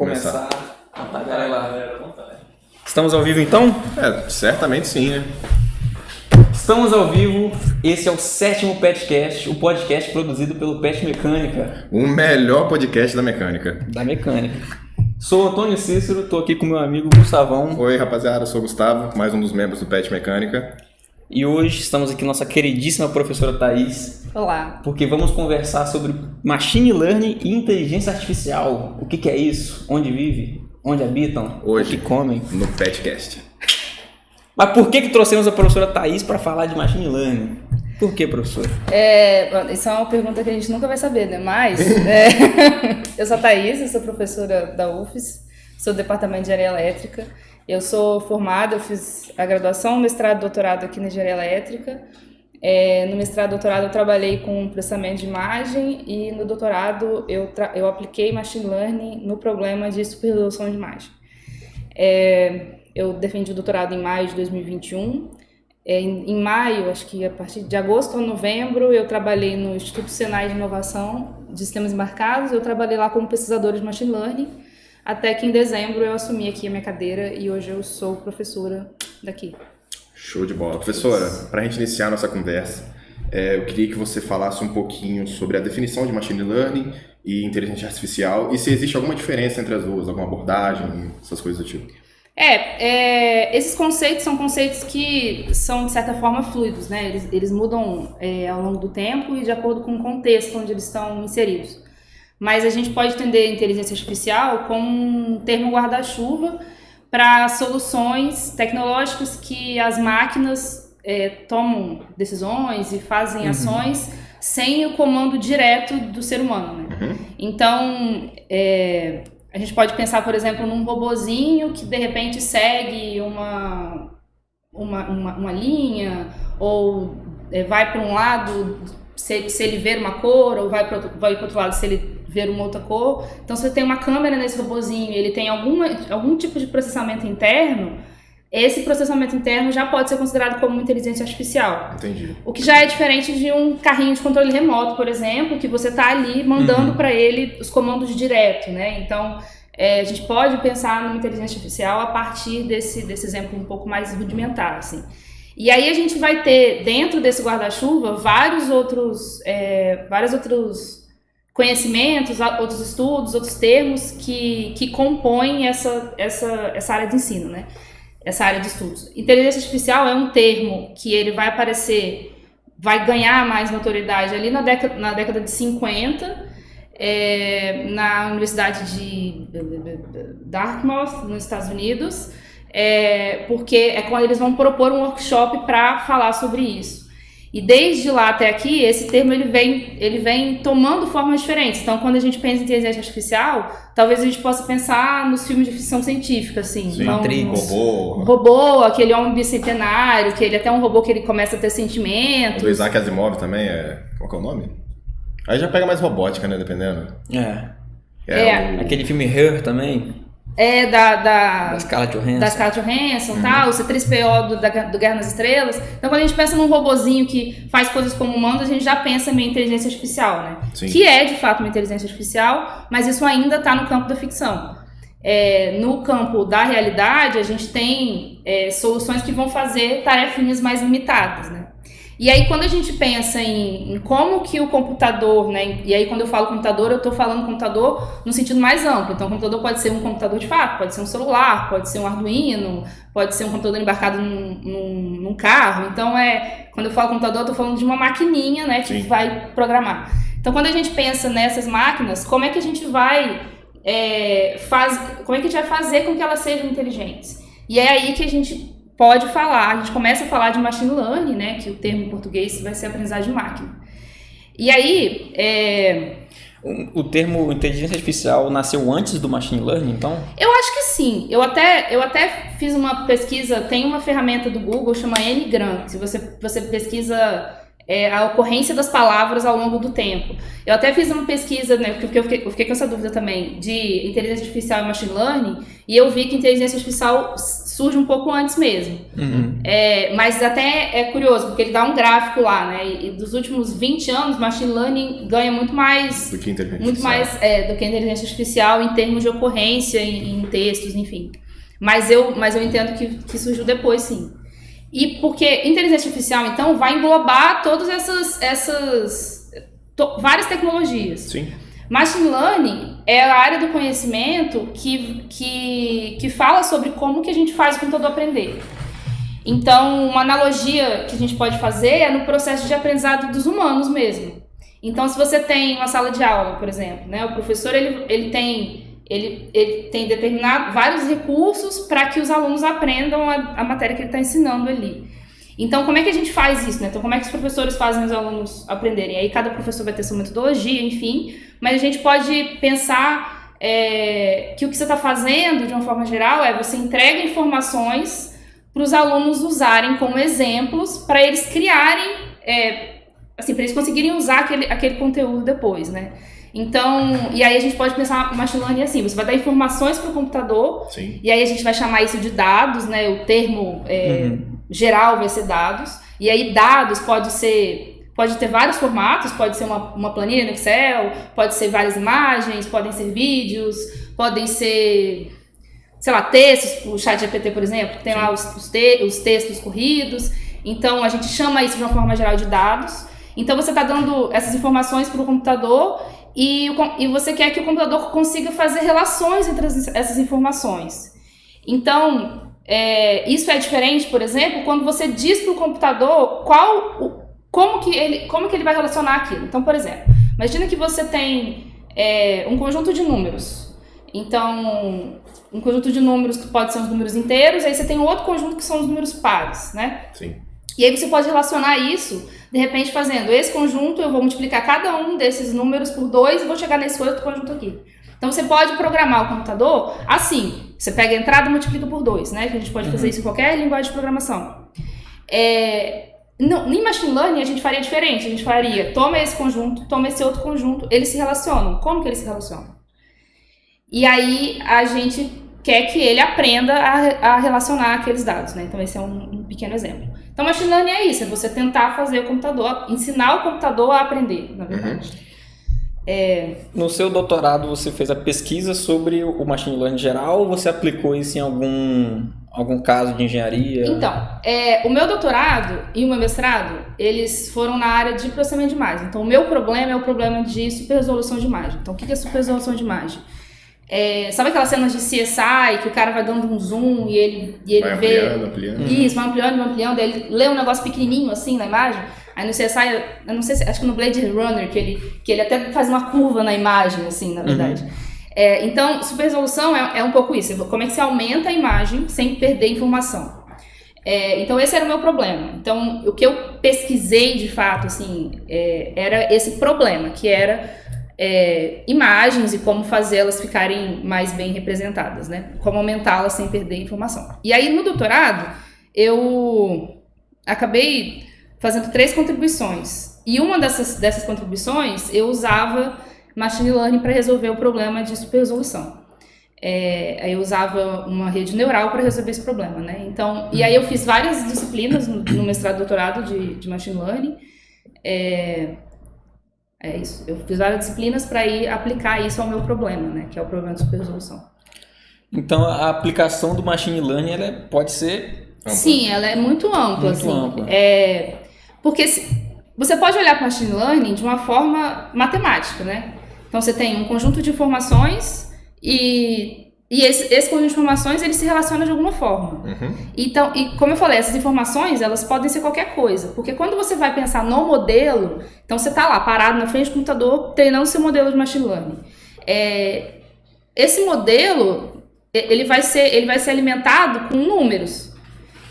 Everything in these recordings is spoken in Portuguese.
Começar a tagarelar. Estamos ao vivo então? Certamente sim, né? Estamos ao vivo, esse é o 7º Petcast, o podcast produzido pelo Pet Mecânica. O melhor podcast da mecânica. Da mecânica. Sou o Antônio Cícero, estou aqui com meu amigo Gustavão. Oi rapaziada, eu sou o Gustavo, mais um dos membros do Pet Mecânica. E hoje estamos aqui com nossa queridíssima professora Thaís. Olá. Porque vamos conversar sobre Machine Learning e Inteligência Artificial. O que é isso? Onde vive? Onde habitam? Hoje, o que comem? No Petcast. Mas por que trouxemos a professora Thaís para falar de Machine Learning? Por que, professora? Isso é uma pergunta que a gente nunca vai saber, né? Mas eu sou a Thaís, eu sou professora da UFES, sou do Departamento de Engenharia Elétrica. Eu sou formada, eu fiz a graduação, mestrado e doutorado aqui na Engenharia Elétrica. No mestrado e doutorado eu trabalhei com processamento de imagem e no doutorado eu apliquei Machine Learning no problema de superresolução de imagem. Eu defendi o doutorado em maio de 2021. Em maio, acho que a partir de agosto ou novembro, eu trabalhei no Instituto Senai de Inovação de Sistemas Embarcados. Eu trabalhei lá como pesquisadora de Machine Learning, até que em dezembro eu assumi aqui a minha cadeira e hoje eu sou professora daqui. Show de bola. Professora, para a gente iniciar nossa conversa, eu queria que você falasse um pouquinho sobre a definição de Machine Learning e Inteligência Artificial e se existe alguma diferença entre as duas, alguma abordagem, essas coisas do tipo. Esses conceitos são conceitos que são, de certa forma, fluidos, né? Eles mudam ao longo do tempo e de acordo com o contexto onde eles estão inseridos. Mas a gente pode entender a inteligência artificial como um termo guarda-chuva para soluções tecnológicas que as máquinas tomam decisões e fazem ações sem o comando direto do ser humano, né? Então, a gente pode pensar, por exemplo, num robozinho que de repente segue uma linha ou vai para um lado se ele ver uma cor ou vai para o outro lado se ele ver uma outra cor. Então, se você tem uma câmera nesse robozinho e ele tem algum tipo de processamento interno, esse processamento interno já pode ser considerado como inteligência artificial. Entendi. O que já é diferente de um carrinho de controle remoto, por exemplo, que você está ali mandando para ele os comandos direto, né? Então, a gente pode pensar numa inteligência artificial a partir desse exemplo um pouco mais rudimentar, assim. E aí a gente vai ter, dentro desse guarda-chuva, vários outros conhecimentos, outros estudos, outros termos que compõem essa área de ensino, né? Essa área de estudos. Inteligência artificial é um termo que ele vai aparecer, vai ganhar mais notoriedade ali na década de 50, na Universidade de Dartmouth, nos Estados Unidos, porque é quando eles vão propor um workshop para falar sobre isso. E desde lá até aqui, esse termo ele vem tomando formas diferentes. Então, quando a gente pensa em inteligência artificial, talvez a gente possa pensar nos filmes de ficção científica, assim. Sim, então, robô, aquele homem bicentenário, que ele até um robô que ele começa a ter sentimentos. Do Isaac Asimov também, qual que é o nome? Aí já pega mais robótica, né, dependendo. Aquele filme Her também. Da Scarlett Johansson. Da Scarlett Johansson, tal, o C-3PO do Guerra nas Estrelas. Então, quando a gente pensa num robozinho que faz coisas como humano, a gente já pensa em inteligência artificial, né? Sim. Que é, de fato, uma inteligência artificial, mas isso ainda está no campo da ficção. No campo da realidade, a gente tem soluções que vão fazer tarefinhas mais limitadas, né? E aí, quando a gente pensa em como que o computador, né? E aí, quando eu falo computador, eu estou falando computador no sentido mais amplo. Então, o computador pode ser um computador de fato, pode ser um celular, pode ser um Arduino, pode ser um computador embarcado num carro. Então, quando eu falo computador, eu estou falando de uma maquininha, né? Que vai programar. Então, quando a gente pensa nessas máquinas, como é que a gente vai fazer com que elas sejam inteligentes? E é aí que a gente a gente começa a falar de Machine Learning, né, que o termo em português vai ser aprendizagem de máquina. E aí... O termo inteligência artificial nasceu antes do Machine Learning, então? Eu acho que sim. Eu até fiz uma pesquisa, tem uma ferramenta do Google, chama Ngram, se você pesquisa a ocorrência das palavras ao longo do tempo. Eu até fiz uma pesquisa, né, porque eu fiquei com essa dúvida também, de inteligência artificial e machine learning, e eu vi que inteligência artificial surge um pouco antes mesmo. Mas até é curioso, porque ele dá um gráfico lá, né? E dos últimos 20 anos, Machine Learning ganha muito mais do que inteligência do que a inteligência artificial em termos de ocorrência, em textos, enfim. Mas eu entendo que surgiu depois, sim. E porque inteligência artificial, então, vai englobar todas várias tecnologias. Sim. Machine Learning é a área do conhecimento que fala sobre como que a gente faz o computador aprender. Então, uma analogia que a gente pode fazer é no processo de aprendizado dos humanos mesmo. Então, se você tem uma sala de aula, por exemplo, né, o professor ele tem vários recursos para que os alunos aprendam a matéria que ele está ensinando ali. Então, como é que a gente faz isso, né? Então, como é que os professores fazem os alunos aprenderem? Aí, cada professor vai ter sua metodologia, enfim, mas a gente pode pensar que o que você está fazendo, de uma forma geral, você entrega informações para os alunos usarem como exemplos, para eles criarem, para eles conseguirem usar aquele conteúdo depois, né? Então, e aí a gente pode pensar machine learning assim, você vai dar informações para o computador, Sim. E aí a gente vai chamar isso de dados, né? O termo geral vai ser dados, e aí dados pode ter vários formatos, pode ser uma planilha no Excel, pode ser várias imagens, podem ser vídeos, podem ser, sei lá, textos, o ChatGPT, por exemplo, que tem lá os textos corridos. Então, a gente chama isso de uma forma geral de dados. Então, você está dando essas informações para o computador e você quer que o computador consiga fazer relações entre essas informações. Então, isso é diferente, por exemplo, quando você diz para o computador como que ele vai relacionar aquilo. Então, por exemplo, imagina que você tem um conjunto de números. Então, um conjunto de números que pode ser os números inteiros, aí você tem outro conjunto que são os números pares, né? Sim. E aí você pode relacionar isso, de repente, fazendo esse conjunto, eu vou multiplicar cada um desses números por 2 e vou chegar nesse outro conjunto aqui. Então, você pode programar o computador assim. Você pega a entrada e multiplica por 2, né? Que a gente pode fazer isso em qualquer linguagem de programação. Em Machine Learning, a gente faria diferente. A gente faria, toma esse conjunto, toma esse outro conjunto, eles se relacionam. Como que eles se relacionam? E aí, a gente quer que ele aprenda a relacionar aqueles dados, né? Então, esse é um pequeno exemplo. Então, Machine Learning é isso, é você tentar fazer o computador, ensinar o computador a aprender, na verdade. No seu doutorado, você fez a pesquisa sobre o Machine Learning geral ou você aplicou isso em algum caso de engenharia? Então, o meu doutorado e o meu mestrado, eles foram na área de processamento de imagem. Então, o meu problema é o problema de superresolução de imagem. Então, o que é superresolução de imagem? Sabe aquelas cenas de CSI que o cara vai dando um zoom e ele vai vê... ampliando. Isso, vai ampliando, aí ele lê um negócio pequenininho assim na imagem. Aí no CSI, eu não sei se... Acho que no Blade Runner, que ele até faz uma curva na imagem, assim, na verdade. Então, superresolução é um pouco isso. Como é que você aumenta a imagem sem perder informação? Então, esse era o meu problema. Então, o que eu pesquisei, de fato, assim, era esse problema, que era imagens e como fazê-las ficarem mais bem representadas, né? Como aumentá-las sem perder informação. E aí, no doutorado, eu acabei fazendo 3 contribuições. E uma dessas contribuições, eu usava Machine Learning para resolver o problema de superresolução. Aí eu usava uma rede neural para resolver esse problema, né? Então, e aí eu fiz várias disciplinas no mestrado e doutorado de Machine Learning. Isso. Eu fiz várias disciplinas para ir aplicar isso ao meu problema, né? Que é o problema de superresolução. Então, a aplicação do Machine Learning ela pode ser ampla. Sim, ela é muito ampla. Muito ampla. Porque você pode olhar para o Machine Learning de uma forma matemática, né? Então, você tem um conjunto de informações e esse conjunto de informações, ele se relaciona de alguma forma. Então, e como eu falei, essas informações, elas podem ser qualquer coisa. Porque quando você vai pensar no modelo, então você está lá, parado na frente do computador, treinando seu modelo de Machine Learning. Esse modelo, ele vai ser alimentado com números.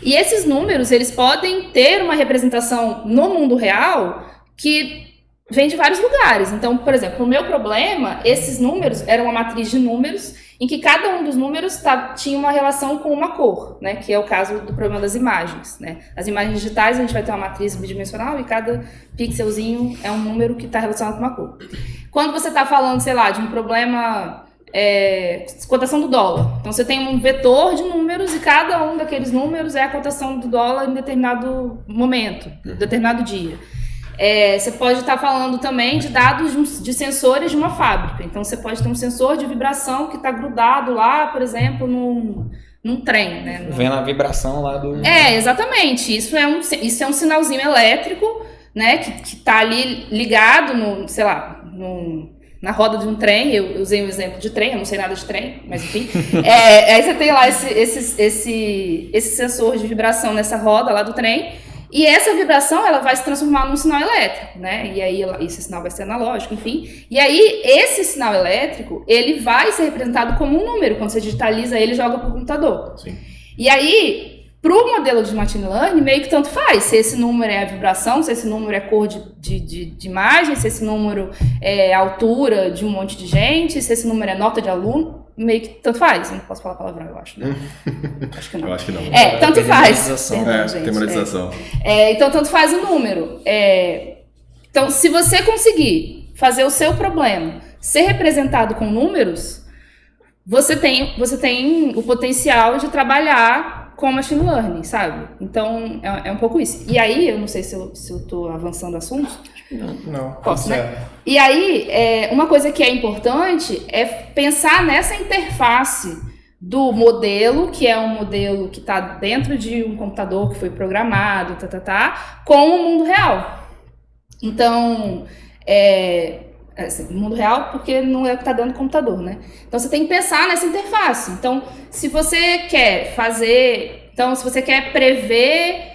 E esses números, eles podem ter uma representação no mundo real que vem de vários lugares. Então, por exemplo, no meu problema, esses números eram uma matriz de números em que cada um dos números tinha uma relação com uma cor, né? Que é o caso do problema das imagens, né? As imagens digitais, a gente vai ter uma matriz bidimensional e cada pixelzinho é um número que está relacionado com uma cor. Quando você está falando, sei lá, de um problema cotação do dólar. Então você tem um vetor de números e cada um daqueles números é a cotação do dólar em determinado momento, determinado dia. Você pode estar falando também de dados de sensores de uma fábrica. Então você pode ter um sensor de vibração que está grudado lá, por exemplo, num trem, né? Vendo a vibração lá do... Exatamente. Isso é um sinalzinho elétrico, né? Que está ali ligado na roda de um trem. Eu usei um exemplo de trem, eu não sei nada de trem, mas enfim. Aí você tem lá esse sensor de vibração nessa roda lá do trem. E essa vibração, ela vai se transformar num sinal elétrico, né? E aí esse sinal vai ser analógico, enfim. E aí esse sinal elétrico, ele vai ser representado como um número. Quando você digitaliza ele, joga para o computador. Sim. E aí, para o modelo de machine learning, meio que tanto faz. Se esse número é a vibração, se esse número é cor de imagem, se esse número é a altura de um monte de gente, se esse número é nota de aluno. Meio que tanto faz. Eu não posso falar palavrão, eu acho, né? Acho que não. Eu acho que não. Tanto faz. Tem monetização. Então, tanto faz o número. Então, se você conseguir fazer o seu problema ser representado com números, você tem o potencial de trabalhar com machine learning, sabe? Então, é um pouco isso. E aí, eu não sei se eu tô avançando o assunto. Não. Posso, né? E aí, uma coisa que é importante é pensar nessa interface do modelo, que é um modelo que está dentro de um computador que foi programado, com o mundo real. Então, mundo real porque não é o que está dentro do computador, né? Então, você tem que pensar nessa interface. Então, se você quer prever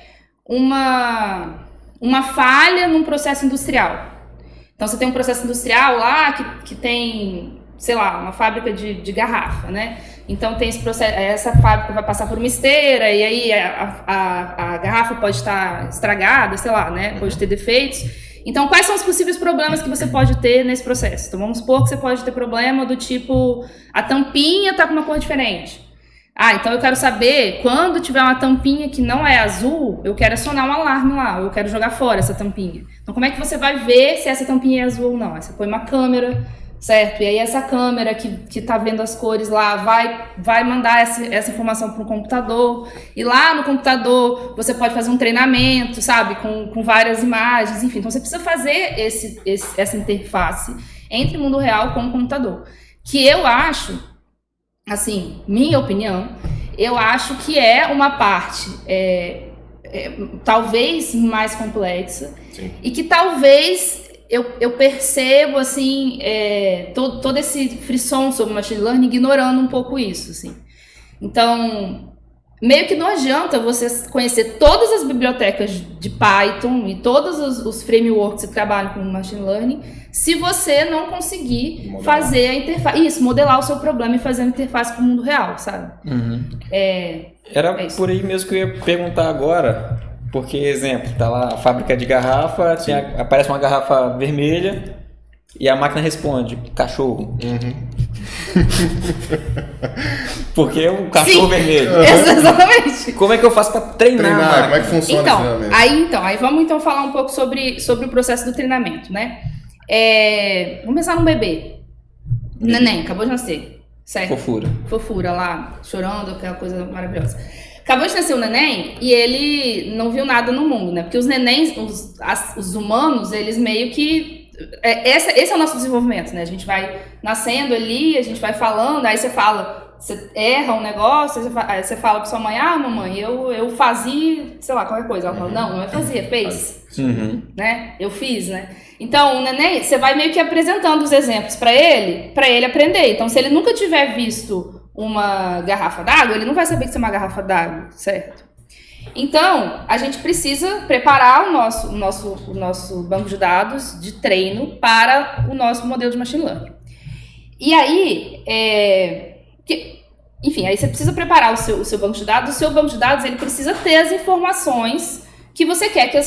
uma falha num processo industrial. Então, você tem um processo industrial lá que tem, sei lá, uma fábrica de garrafa, né? Então, tem esse processo, essa fábrica vai passar por uma esteira e aí a garrafa pode estar estragada, sei lá, né? Pode ter defeitos. Então, quais são os possíveis problemas que você pode ter nesse processo? Então, vamos supor que você pode ter problema do tipo, a tampinha está com uma cor diferente. Então eu quero saber, quando tiver uma tampinha que não é azul, eu quero acionar um alarme lá, eu quero jogar fora essa tampinha. Então como é que você vai ver se essa tampinha é azul ou não? Aí você põe uma câmera, certo? E aí essa câmera que tá vendo as cores lá vai mandar essa informação para o computador. E lá no computador você pode fazer um treinamento, sabe? Com várias imagens, enfim. Então você precisa fazer essa interface entre o mundo real com o computador. Que eu acho... Assim, minha opinião, eu acho que é uma parte talvez mais complexa. Sim. E que talvez eu percebo assim, todo esse frisson sobre machine learning ignorando um pouco isso. Assim. Então, meio que não adianta você conhecer todas as bibliotecas de Python e todos os frameworks que trabalham com machine learning se você não conseguir fazer a interface. Isso, modelar o seu problema e fazer a interface com o mundo real, sabe? Uhum. Era por aí mesmo que eu ia perguntar agora, porque, exemplo, tá lá a fábrica de garrafa, aparece uma garrafa vermelha e a máquina responde, cachorro. Uhum. Porque é um cachorro vermelho. Exatamente. Como é que eu faço para treinar? Como é que funciona esse treinamento? Aí vamos então falar um pouco sobre o processo do treinamento, né? Vamos pensar num bebê. Neném, acabou de nascer. Certo? Fofura lá, chorando, aquela coisa maravilhosa. Acabou de nascer o neném e ele não viu nada no mundo, né? Porque os nenéns, os humanos, eles meio que... Esse é o nosso desenvolvimento, né? A gente vai nascendo ali, a gente vai falando, aí você erra um negócio, aí você fala pra sua mãe, mamãe, eu fazia, sei lá, qualquer coisa. Ela fala, não é fazia, fez. Uhum. Né? Eu fiz, né? Então, o neném, você vai meio que apresentando os exemplos pra ele aprender. Então, se ele nunca tiver visto uma garrafa d'água, ele não vai saber que isso é uma garrafa d'água, certo? Então, a gente precisa preparar o nosso banco de dados de treino para o nosso modelo de machine learning. E aí, enfim, aí você precisa preparar o seu banco de dados. O seu banco de dados, ele precisa ter as informações que você quer que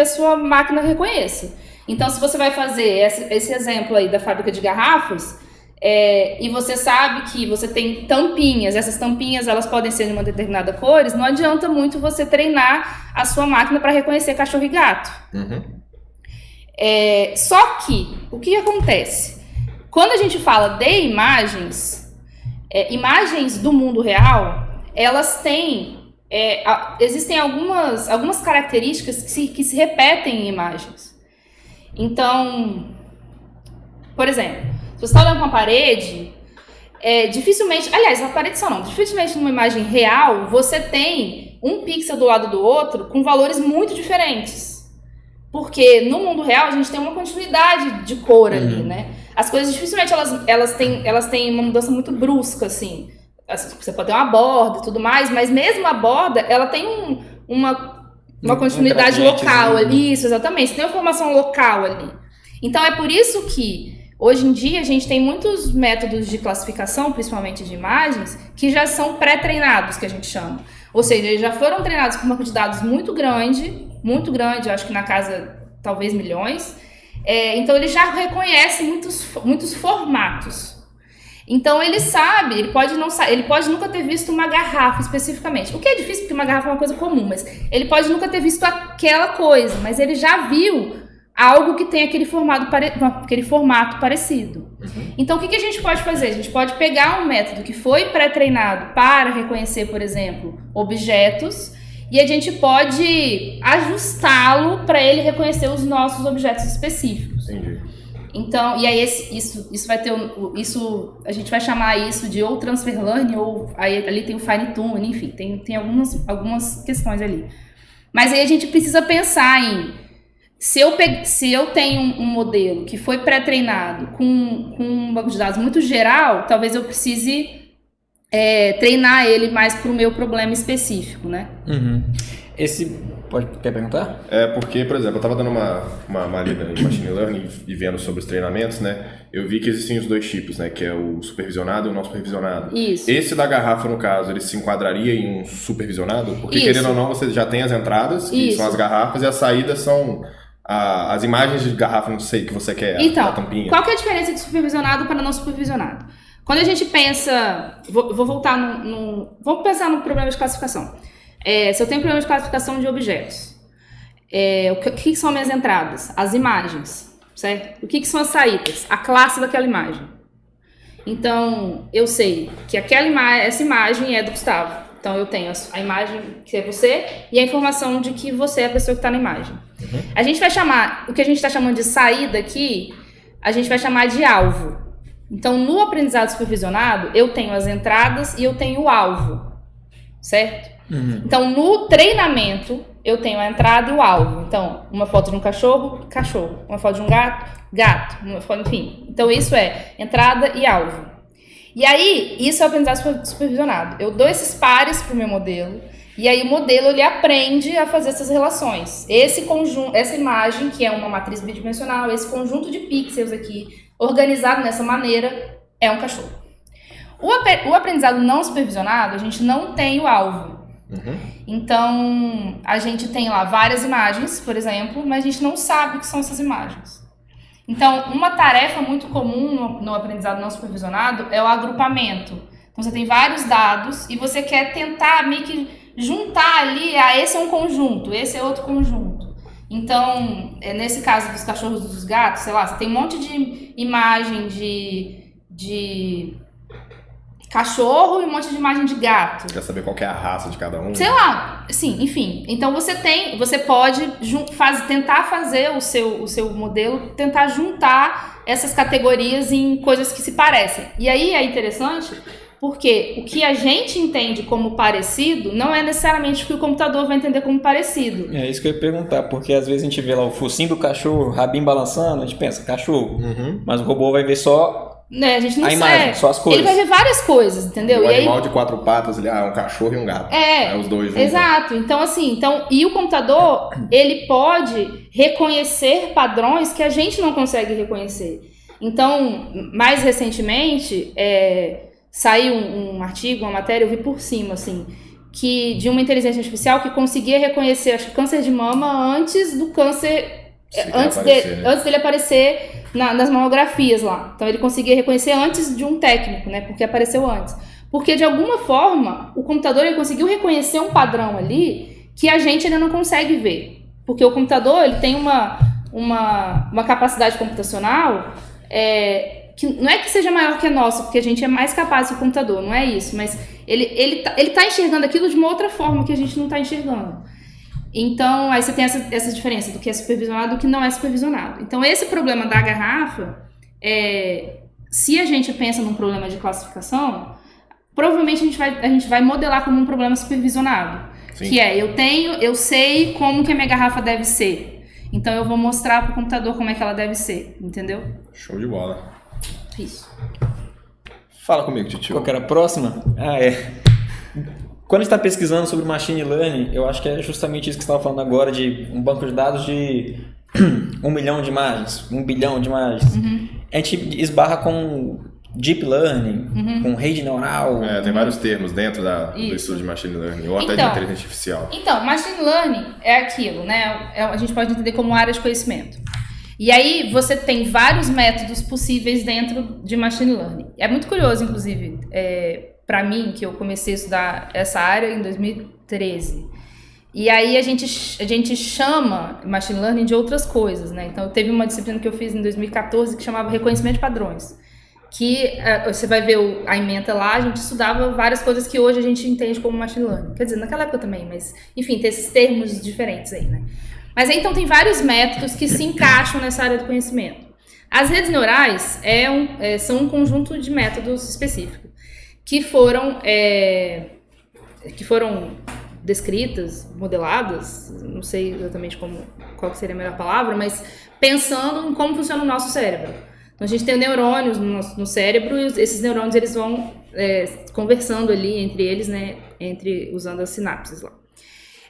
a sua máquina reconheça. Então, se você vai fazer esse exemplo aí da fábrica de garrafas, e você sabe que você tem tampinhas, essas tampinhas elas podem ser de uma determinada cor, não adianta muito você treinar a sua máquina para reconhecer cachorro e gato. Uhum. Só que, o que acontece? Quando a gente fala de imagens, imagens do mundo real, elas têm, existem algumas características que se repetem em imagens. Então, por exemplo, se você está olhando para uma parede, dificilmente, aliás, a parede só não, dificilmente numa imagem real, você tem um pixel do lado do outro com valores muito diferentes. Porque no mundo real a gente tem uma continuidade de cor ali, né? As coisas dificilmente elas têm uma mudança muito brusca, assim. Você pode ter uma borda e tudo mais, mas mesmo a borda, ela tem uma continuidade local ali. Isso, exatamente. Tem uma formação local ali. Então é por isso que hoje em dia a gente tem muitos métodos de classificação, principalmente de imagens, que já são pré-treinados, que a gente chama. Ou seja, eles já foram treinados com uma quantidade de dados muito grande, eu acho que na casa talvez milhões. Então ele já reconhece muitos formatos. Então ele sabe, ele pode nunca ter visto uma garrafa especificamente. O que é difícil porque uma garrafa é uma coisa comum, mas ele pode nunca ter visto aquela coisa, mas ele já viu algo que tem aquele formato parecido. Então o que a gente pode fazer? A gente pode pegar um método que foi pré-treinado para reconhecer, por exemplo, objetos, e a gente pode ajustá-lo para ele reconhecer os nossos objetos específicos. Entendi. Então, e aí isso vai ter a gente vai chamar isso de ou transfer learning, ou aí ali tem o fine tuning, enfim, tem algumas questões ali. Mas aí a gente precisa pensar em se eu tenho um modelo que foi pré-treinado com um banco de dados muito geral, talvez eu precise treinar ele mais para o meu problema específico, né? Quer perguntar? Porque, por exemplo, eu estava dando uma lida em Machine Learning e vendo sobre os treinamentos, né? Eu vi que existem os dois tipos, né? Que é o supervisionado e o não supervisionado. Isso. Esse da garrafa, no caso, ele se enquadraria em um supervisionado? Porque, querendo ou não, você já tem as entradas, que são as garrafas, e as saídas são as imagens de garrafa, não sei, que você quer, então, a tampinha. Qual que é a diferença de supervisionado para não supervisionado? Quando a gente pensa... Vou voltar vamos pensar no problema de classificação. Se eu tenho problema de classificação de objetos, o que são minhas entradas? As imagens, certo? O que são as saídas? A classe daquela imagem. Então, eu sei que essa imagem é do Gustavo. Então, eu tenho a imagem que é você e a informação de que você é a pessoa que está na imagem. A gente vai chamar, o que a gente está chamando de saída aqui, a gente vai chamar de alvo. Então, no aprendizado supervisionado, eu tenho as entradas e eu tenho o alvo, certo? Então, no treinamento, eu tenho a entrada e o alvo. Então, uma foto de um cachorro, cachorro. Uma foto de um gato, gato. Uma foto, enfim. Então, isso é entrada e alvo. E aí, isso é o aprendizado supervisionado. Eu dou esses pares para o meu modelo, e aí o modelo ele aprende a fazer essas relações. Esse conjunto, essa imagem, que é uma matriz bidimensional, esse conjunto de pixels aqui, organizado dessa maneira, é um cachorro. O aprendizado não supervisionado, a gente não tem o alvo. Então, a gente tem lá várias imagens, por exemplo, mas a gente não sabe o que são essas imagens. Então, uma tarefa muito comum no aprendizado não supervisionado é o agrupamento. Então, você tem vários dados e você quer tentar meio que juntar ali, esse é um conjunto, esse é outro conjunto. Então, nesse caso dos cachorros e dos gatos, sei lá, você tem um monte de imagem de cachorro e um monte de imagem de gato. Quer saber qual que é a raça de cada um? Sei lá, sim, enfim. Então você pode tentar fazer o seu modelo, tentar juntar essas categorias em coisas que se parecem. E aí é interessante porque o que a gente entende como parecido não é necessariamente o que o computador vai entender como parecido. É isso que eu ia perguntar, porque às vezes a gente vê lá o focinho do cachorro, o rabinho balançando, a gente pensa, cachorro. Mas o robô vai ver só a gente não a imagem, só as cores. Ele vai ver várias coisas, entendeu? O animal de quatro patas, ele um cachorro e um gato. Os dois juntos. Exato. Então, e o computador, ele pode reconhecer padrões que a gente não consegue reconhecer. Então, mais recentemente, saiu um artigo, uma matéria, eu vi por cima, assim, de uma inteligência artificial que conseguia reconhecer, acho que câncer de mama antes do câncer... Antes dele aparecer nas mamografias lá. Então ele conseguia reconhecer antes de um técnico, né? Porque apareceu antes. Porque de alguma forma o computador ele conseguiu reconhecer um padrão ali que a gente ainda não consegue ver. Porque o computador ele tem uma capacidade computacional que não é que seja maior que a nossa, porque a gente é mais capaz que o computador, não é isso, mas ele tá enxergando aquilo de uma outra forma que a gente não tá enxergando. Então, aí você tem essa diferença do que é supervisionado e do que não é supervisionado. Então, esse problema da garrafa, se a gente pensa num problema de classificação, provavelmente a gente vai modelar como um problema supervisionado. Sim. Que é, eu sei como que a minha garrafa deve ser. Então, eu vou mostrar pro computador como é que ela deve ser, entendeu? Show de bola. Isso. Fala comigo, titio. Qual que era a próxima? Quando a gente está pesquisando sobre Machine Learning, eu acho que é justamente isso que você estava falando agora, de um banco de dados de 1 milhão de imagens, 1 bilhão de imagens. Uhum. A gente esbarra com Deep Learning, com rede neural. Tem vários termos dentro do estudo de Machine Learning, ou até de inteligência artificial. Então, Machine Learning é aquilo, né? A gente pode entender como área de conhecimento. E aí você tem vários métodos possíveis dentro de Machine Learning. É muito curioso, inclusive, para mim, que eu comecei a estudar essa área em 2013. E aí a gente chama Machine Learning de outras coisas, né? Então, teve uma disciplina que eu fiz em 2014 que chamava Reconhecimento de Padrões. Que você vai ver a ementa lá, a gente estudava várias coisas que hoje a gente entende como Machine Learning. Quer dizer, naquela época também, mas, enfim, tem esses termos diferentes aí, né? Mas aí, então, tem vários métodos que se encaixam nessa área do conhecimento. As redes neurais são um conjunto de métodos específicos que foram descritas, modeladas, não sei exatamente qual seria a melhor palavra, mas pensando em como funciona o nosso cérebro. Então, a gente tem neurônios no cérebro e esses neurônios eles vão conversando ali entre eles, né, usando as sinapses lá.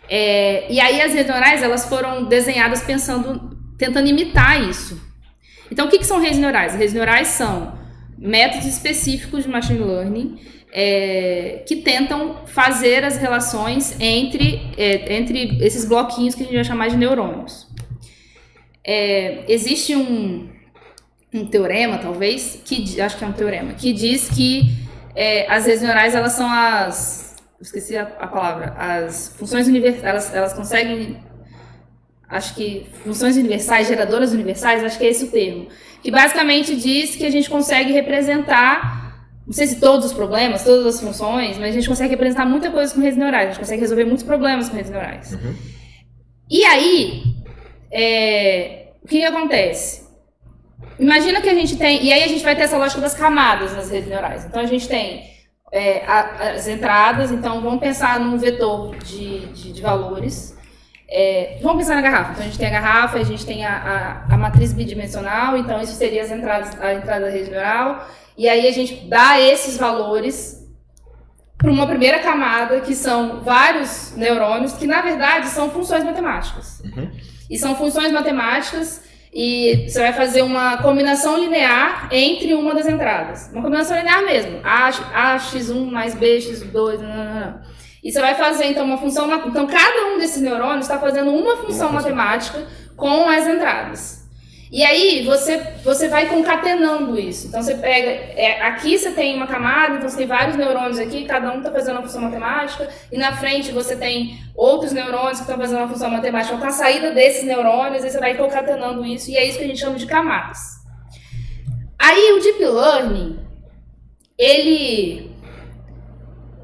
E aí as redes neurais elas foram desenhadas tentando imitar isso. Então, o que são redes neurais? As redes neurais são métodos específicos de machine learning que tentam fazer as relações entre esses bloquinhos que a gente vai chamar de neurônios. Existe um teorema, talvez, acho que é um teorema, que diz que as redes neurais elas são esqueci a palavra, as funções universais, elas conseguem, acho que funções universais, geradoras universais, acho que é esse o termo, que basicamente diz que a gente consegue representar, não sei se todos os problemas, todas as funções, mas a gente consegue representar muita coisa com redes neurais, a gente consegue resolver muitos problemas com redes neurais. Uhum. E aí, o que acontece? Imagina que a gente tem, e aí a gente vai ter essa lógica das camadas nas redes neurais. Então a gente tem as entradas, então vamos pensar num vetor de valores. Vamos pensar na garrafa. Então a gente tem a garrafa, a gente tem a matriz bidimensional, então isso seria a entrada da rede neural. E aí a gente dá esses valores para uma primeira camada, que são vários neurônios, que na verdade são funções matemáticas. Uhum. E são funções matemáticas, e você vai fazer uma combinação linear entre uma das entradas. Uma combinação linear mesmo. A x1 mais b x2, E você vai fazer, então, uma função... Então, cada um desses neurônios está fazendo uma função matemática com as entradas. E aí, você vai concatenando isso. Então, você pega... aqui você tem uma camada, então você tem vários neurônios aqui, cada um está fazendo uma função matemática, e na frente você tem outros neurônios que estão fazendo uma função matemática. Então, com a saída desses neurônios, aí você vai concatenando isso, e é isso que a gente chama de camadas. Aí, o Deep Learning,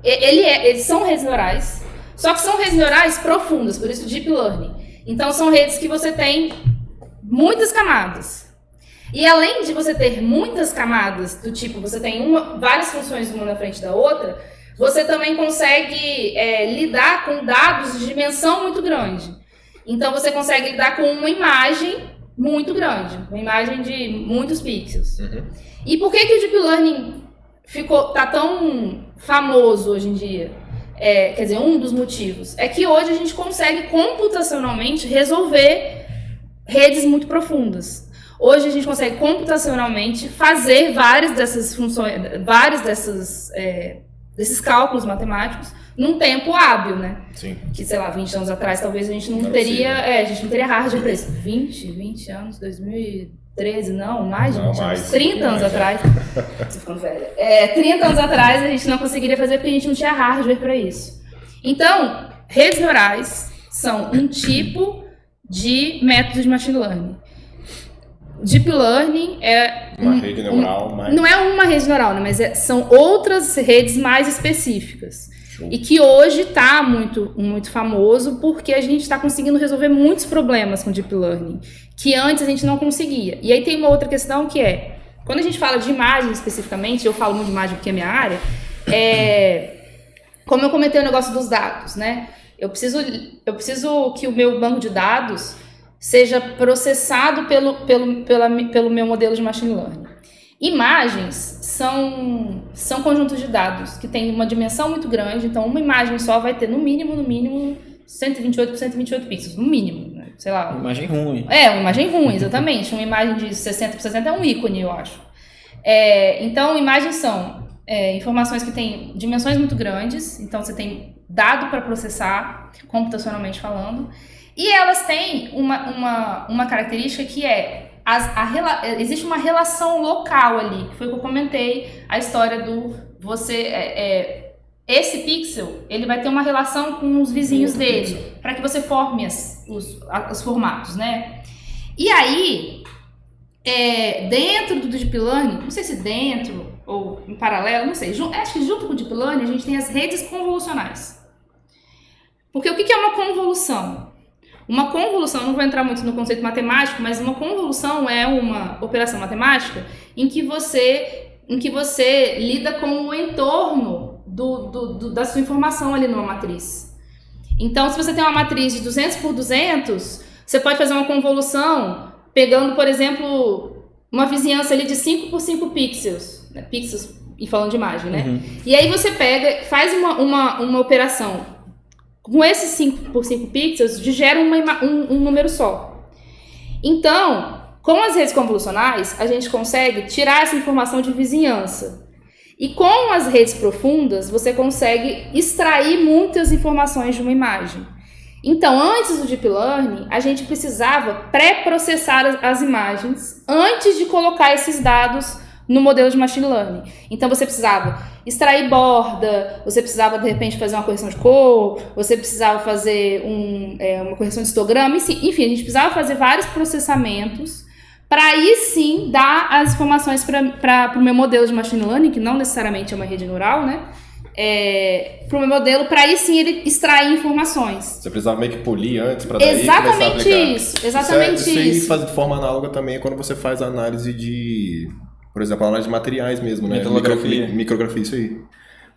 eles são redes neurais, só que são redes neurais profundas, por isso Deep Learning. Então, são redes que você tem muitas camadas. E além de você ter muitas camadas, do tipo, você tem várias funções uma na frente da outra, você também consegue lidar com dados de dimensão muito grande. Então, você consegue lidar com uma imagem muito grande, uma imagem de muitos pixels. Uhum. E por que o Deep Learning tá tão famoso hoje em dia? Quer dizer, um dos motivos é que hoje a gente consegue computacionalmente resolver redes muito profundas. Hoje a gente consegue computacionalmente fazer várias dessas funções, desses cálculos matemáticos num tempo hábil, né? Sim. Que, sei lá, 20 anos atrás talvez a gente não teria hardware para isso. 20 anos, 2013, não, mais de 20 anos. 30 anos atrás. Tô ficando velha. 30 anos atrás a gente não conseguiria fazer porque a gente não tinha hardware para isso. Então, redes neurais são um tipo de método de machine learning. Deep Learning é uma rede neural, mas... Não é uma rede neural, né? Mas são outras redes mais específicas. Show. E que hoje está muito, muito famoso porque a gente está conseguindo resolver muitos problemas com Deep Learning, que antes a gente não conseguia. E aí tem uma outra questão que é, quando a gente fala de imagem especificamente, eu falo muito de imagem porque é minha área, como eu comentei o negócio dos dados, né? Eu preciso que o meu banco de dados seja processado pelo meu modelo de machine learning. Imagens são conjuntos de dados que têm uma dimensão muito grande, então uma imagem só vai ter no mínimo 128 por 128 pixels, no mínimo, né? Sei lá. Uma imagem ruim. Uma imagem ruim, exatamente. Uma imagem de 60 por 60 é um ícone, eu acho. Então, imagens são informações que têm dimensões muito grandes, então você tem dado para processar, computacionalmente falando, e elas têm uma característica que existe uma relação local ali, que foi o que eu comentei, a história do esse pixel, ele vai ter uma relação com os vizinhos dele, para que você forme os formatos, né? E aí, dentro do Deep Learning, não sei se dentro ou em paralelo, não sei, acho que junto com o Deep Learning a gente tem as redes convolucionais. Porque o que é uma convolução? Uma convolução, não vou entrar muito no conceito matemático, mas uma convolução é uma operação matemática em que você lida com o entorno da sua informação ali numa matriz. Então, se você tem uma matriz de 200 por 200, você pode fazer uma convolução pegando, por exemplo, uma vizinhança ali de 5 por 5 pixels, né? Pixels, e falando de imagem, né? Uhum. E aí você faz uma operação com esses 5 por 5 pixels, gera um número só. Então, com as redes convolucionais, a gente consegue tirar essa informação de vizinhança. E com as redes profundas, você consegue extrair muitas informações de uma imagem. Então, antes do Deep Learning, a gente precisava pré-processar as imagens antes de colocar esses dados no modelo de Machine Learning. Então, você precisava extrair borda, você precisava, de repente, fazer uma correção de cor, você precisava fazer uma correção de histograma, enfim, a gente precisava fazer vários processamentos para aí sim dar as informações para o meu modelo de Machine Learning, que não necessariamente é uma rede neural, né? Para o meu modelo, para aí sim ele extrair informações. Você precisava meio que polir antes para daí exatamente isso, exatamente isso. Isso faz de forma análoga também quando você faz a análise de, por exemplo, a análise de materiais mesmo, né? Micrografia, isso aí.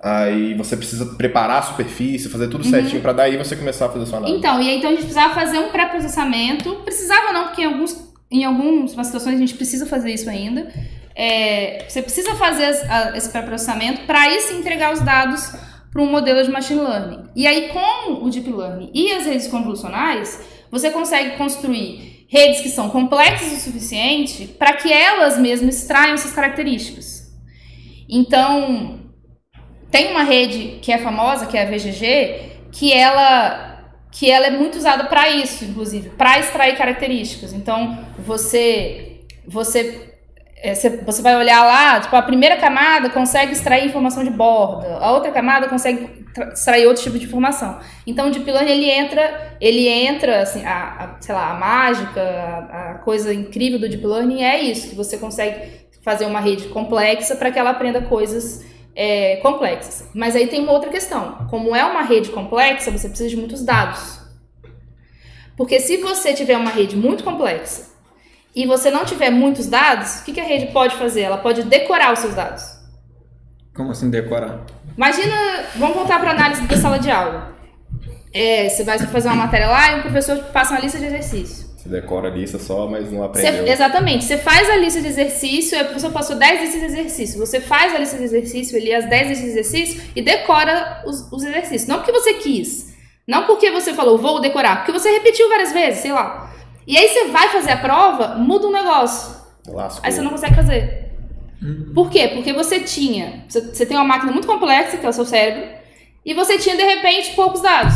Aí você precisa preparar a superfície, fazer tudo certinho para daí você começar a fazer a sua análise. Então a gente precisava fazer um pré-processamento. Precisava não, porque em algumas situações a gente precisa fazer isso ainda. Você precisa fazer esse pré-processamento para aí se entregar os dados para um modelo de Machine Learning. E aí com o Deep Learning e as redes convolucionais, você consegue construir redes que são complexas o suficiente para que elas mesmas extraiam essas características. Então, tem uma rede que é famosa, que é a VGG, que ela é muito usada para isso, inclusive, para extrair características. Então, você vai olhar lá, tipo, a primeira camada consegue extrair informação de borda, a outra camada consegue extrair outro tipo de informação. Então, o Deep Learning, ele entra assim, a mágica, a coisa incrível do Deep Learning é isso, que você consegue fazer uma rede complexa para que ela aprenda coisas complexas. Mas aí tem uma outra questão. Como é uma rede complexa, você precisa de muitos dados. Porque se você tiver uma rede muito complexa e você não tiver muitos dados, o que a rede pode fazer? Ela pode decorar os seus dados. Como assim decorar? Imagina, vamos voltar para a análise da sala de aula. Você vai fazer uma matéria lá e o professor passa uma lista de exercício. Você decora a lista só, mas não aprendeu. Exatamente. Você faz a lista de exercício, a pessoa passou 10 listas de exercício. Você faz a lista de exercício, ali as 10 listas de exercício e decora os exercícios. Não porque você quis. Não porque você falou, vou decorar. Porque você repetiu várias vezes, sei lá. E aí você vai fazer a prova, muda um negócio. Aí você não consegue fazer. Por quê? Porque você tem uma máquina muito complexa, que é o seu cérebro, e você tinha, de repente, poucos dados.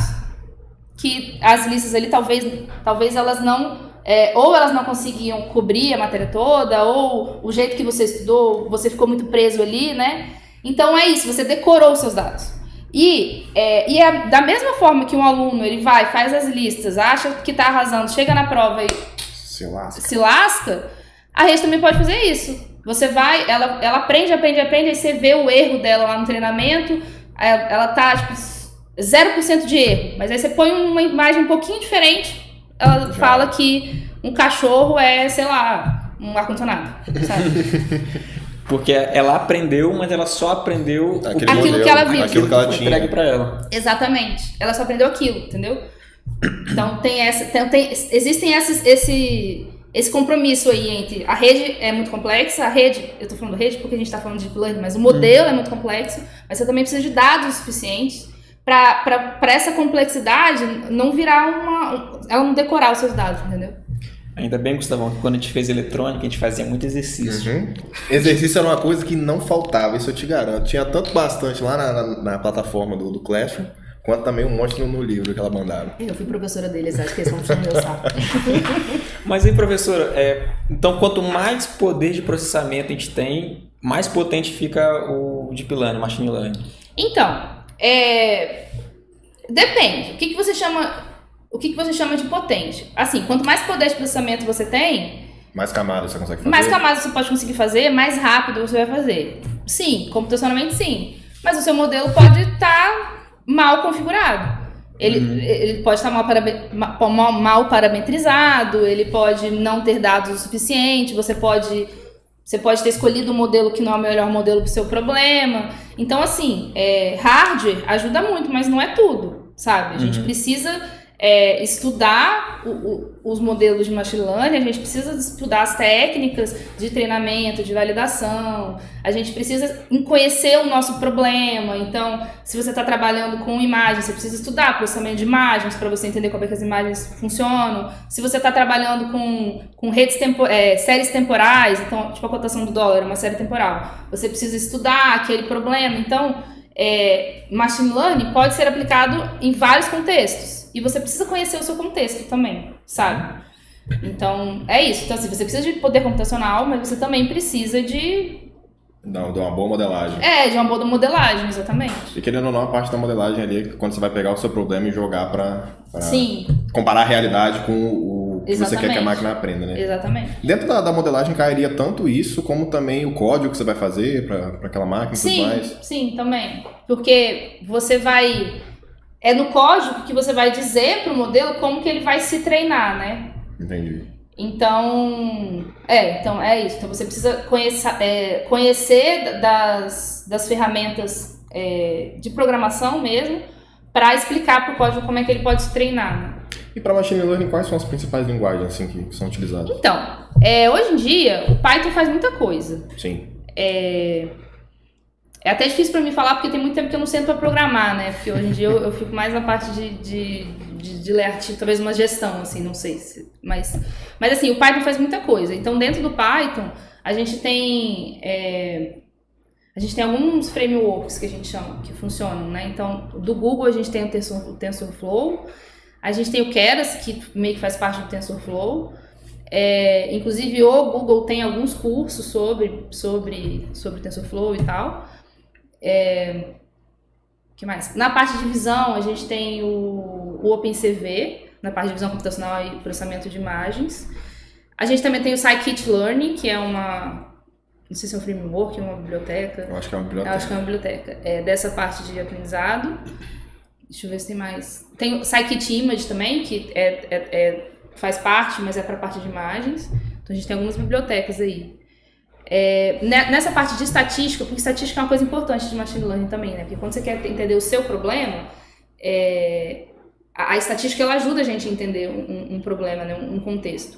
Que as listas ali, talvez elas não... ou elas não conseguiam cobrir a matéria toda, ou o jeito que você estudou, você ficou muito preso ali, né? Então é isso, você decorou os seus dados. E da mesma forma que um aluno, ele faz as listas, acha que está arrasando, chega na prova e se lasca, A rede também pode fazer isso. Você vai, ela aprende, aí você vê o erro dela lá no treinamento, ela tá, tipo, 0% de erro. Mas aí você põe uma imagem um pouquinho diferente, ela fala que um cachorro é, sei lá, um ar-condicionado, sabe? Porque ela aprendeu, mas ela só aprendeu aquilo que ela viu. Aquilo que ela tinha. Entregue pra ela. Exatamente. Ela só aprendeu aquilo, entendeu? Então existem esse compromisso aí entre a rede é muito complexa, eu tô falando rede porque a gente tá falando de deep learning, mas o modelo é muito complexo, mas você também precisa de dados suficientes para essa complexidade não virar ela não decorar os seus dados, entendeu? Ainda bem, Gustavão, que quando a gente fez eletrônica, a gente fazia muito exercício. Exercício era uma coisa que não faltava, isso eu te garanto. Tinha tanto bastante lá na plataforma do Classroom, quanto também um monte no livro que ela mandava. Eu fui professora deles, acho que eles vão puxar meu saco. Mas aí, professora, então quanto mais poder de processamento a gente tem, mais potente fica o Deep Learning, o Machine Learning. Então, depende. O que você chama de potente? Assim, quanto mais poder de processamento você tem... Mais camadas você consegue fazer? Mais camadas você pode conseguir fazer, mais rápido você vai fazer. Sim, computacionalmente sim. Mas o seu modelo pode estar mal configurado. Ele pode estar mal parametrizado, ele pode não ter dados o suficiente, você pode ter escolhido um modelo que não é o melhor modelo para o seu problema. Então, assim, hardware ajuda muito, mas não é tudo, sabe? A gente precisa estudar os modelos de machine learning, a gente precisa estudar as técnicas de treinamento, de validação, a gente precisa conhecer o nosso problema. Então, se você está trabalhando com imagens, você precisa estudar processamento de imagens para você entender como é que as imagens funcionam. Se você está trabalhando com séries temporais, então, tipo a cotação do dólar, uma série temporal, você precisa estudar aquele problema. Então, machine learning pode ser aplicado em vários contextos. E você precisa conhecer o seu contexto também, sabe? Então, é isso. Então, assim, você precisa de poder computacional, mas você também precisa de uma boa modelagem. De uma boa modelagem, exatamente. E querendo ou não, a parte da modelagem ali, quando você vai pegar o seu problema e jogar para comparar a realidade com o que você quer que a máquina aprenda, né? Exatamente. Dentro da modelagem cairia tanto isso, como também o código que você vai fazer para aquela máquina e tudo mais? Sim, também. Porque você vai... É no código que você vai dizer para o modelo como que ele vai se treinar, né? Entendi. Então, então é isso. Então você precisa conhecer das ferramentas de programação mesmo para explicar para o código como é que ele pode se treinar. Né? E para machine learning, quais são as principais linguagens assim, que são utilizadas? Então, hoje em dia, o Python faz muita coisa. Sim. É até difícil para mim falar, porque tem muito tempo que eu não sento para programar, né? Porque hoje em dia eu fico mais na parte de ler artigo, talvez uma gestão, assim, não sei. Mas assim, o Python faz muita coisa. Então, dentro do Python, a gente tem alguns frameworks que a gente chama, que funcionam, né? Então, do Google a gente tem o TensorFlow, a gente tem o Keras, que meio que faz parte do TensorFlow. Inclusive, o Google tem alguns cursos sobre TensorFlow e tal. Que mais? Na parte de visão, a gente tem o OpenCV, na parte de visão computacional e processamento de imagens. A gente também tem o Scikit-Learn, que é não sei se é um framework, uma biblioteca. Eu acho que é uma biblioteca. Eu acho que é uma biblioteca. Dessa parte de aprendizado. Deixa eu ver se tem mais. Tem o Scikit-Image também, que faz parte, mas é para a parte de imagens. Então a gente tem algumas bibliotecas aí. Nessa parte de estatística, porque estatística é uma coisa importante de machine learning também, né? Porque quando você quer entender o seu problema, a estatística ela ajuda a gente a entender um problema, né? Um contexto.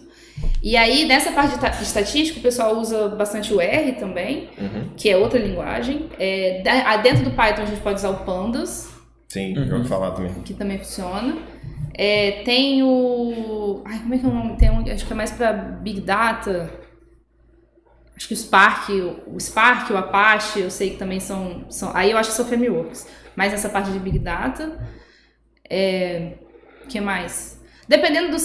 E aí, nessa parte de estatística, o pessoal usa bastante o R também, que é outra linguagem. Dentro do Python a gente pode usar o Pandas. Sim, eu vou falar também. Que também funciona. Tem o... como é que é o nome? Acho que é mais para Big Data. Acho que o Spark, o Apache, eu sei que também são... Aí eu acho que são frameworks. Mas nessa parte de Big Data... O que mais? Dependendo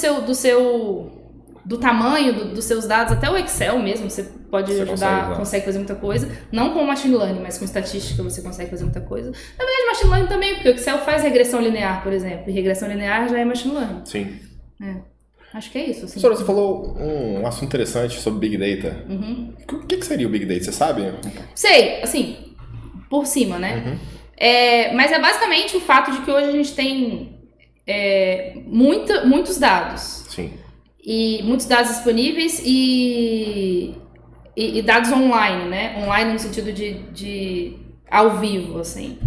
do tamanho dos seus dados, até o Excel mesmo, você pode ajudar, consegue fazer muita coisa. Não com machine learning, mas com estatística você consegue fazer muita coisa. Na verdade, machine learning também, porque o Excel faz regressão linear, por exemplo. E regressão linear já é machine learning. Sim. Acho que é isso. Assim. Professora, você falou um assunto interessante sobre Big Data. O que seria o Big Data? Você sabe? Sei, assim, por cima, né? Mas é basicamente o fato de que hoje a gente tem muitos dados. Sim. E muitos dados disponíveis e dados online, né? Online no sentido de ao vivo, assim.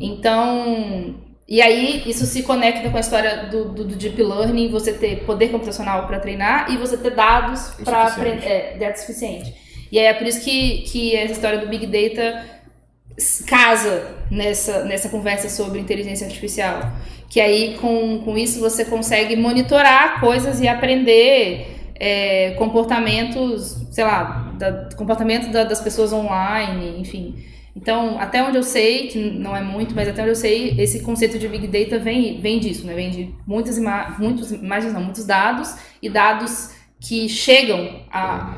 Então, e aí isso se conecta com a história do Deep Learning, você ter poder computacional para treinar e você ter dados para aprender, dados suficiente. E aí é por isso que essa história do Big Data casa nessa conversa sobre inteligência artificial. Que aí com isso você consegue monitorar coisas e aprender comportamentos, sei lá, comportamento das pessoas online, enfim. Então, até onde eu sei, que não é muito, mas até onde eu sei, esse conceito de Big Data vem disso, né? Vem de muitos dados e dados que chegam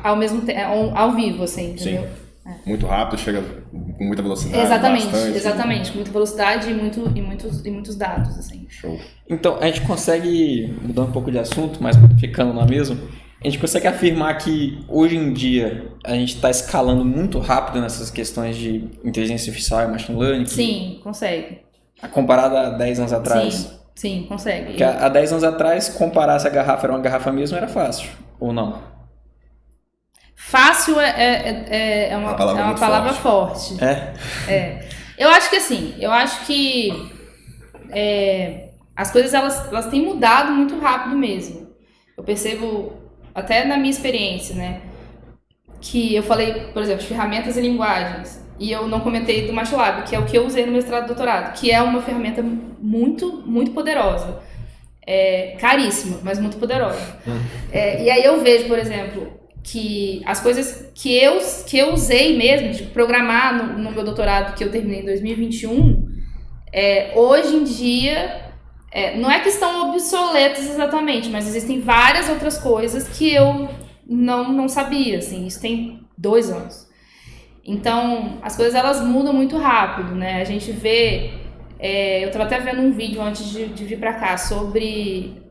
ao mesmo tempo, ao vivo, assim, entendeu? Sim. Muito rápido, chega com muita velocidade. Exatamente, com muita velocidade e muitos dados, assim. Show. Então, a gente consegue, mudando um pouco de assunto, mas ficando lá mesmo, a gente consegue afirmar que hoje em dia a gente está escalando muito rápido nessas questões de inteligência artificial e machine learning? Sim, consegue. Comparado a 10 anos atrás? Sim, consegue. Porque há 10 anos atrás, comparar se a garrafa era uma garrafa mesmo era fácil, ou não? Fácil é uma palavra forte. Eu acho que assim, as coisas elas têm mudado muito rápido mesmo. Eu percebo, até na minha experiência, né, que eu falei, por exemplo, de ferramentas e linguagens, e eu não comentei do MATLAB, que é o que eu usei no mestrado e doutorado, que é uma ferramenta muito, muito poderosa. Caríssima, mas muito poderosa. E aí eu vejo, por exemplo, que as coisas que eu usei mesmo, de programar no meu doutorado, que eu terminei em 2021, hoje em dia, não é que estão obsoletas exatamente, mas existem várias outras coisas que eu não sabia, assim, isso tem 2 anos. Então, as coisas elas mudam muito rápido, né? A gente vê, eu estava até vendo um vídeo antes de vir para cá sobre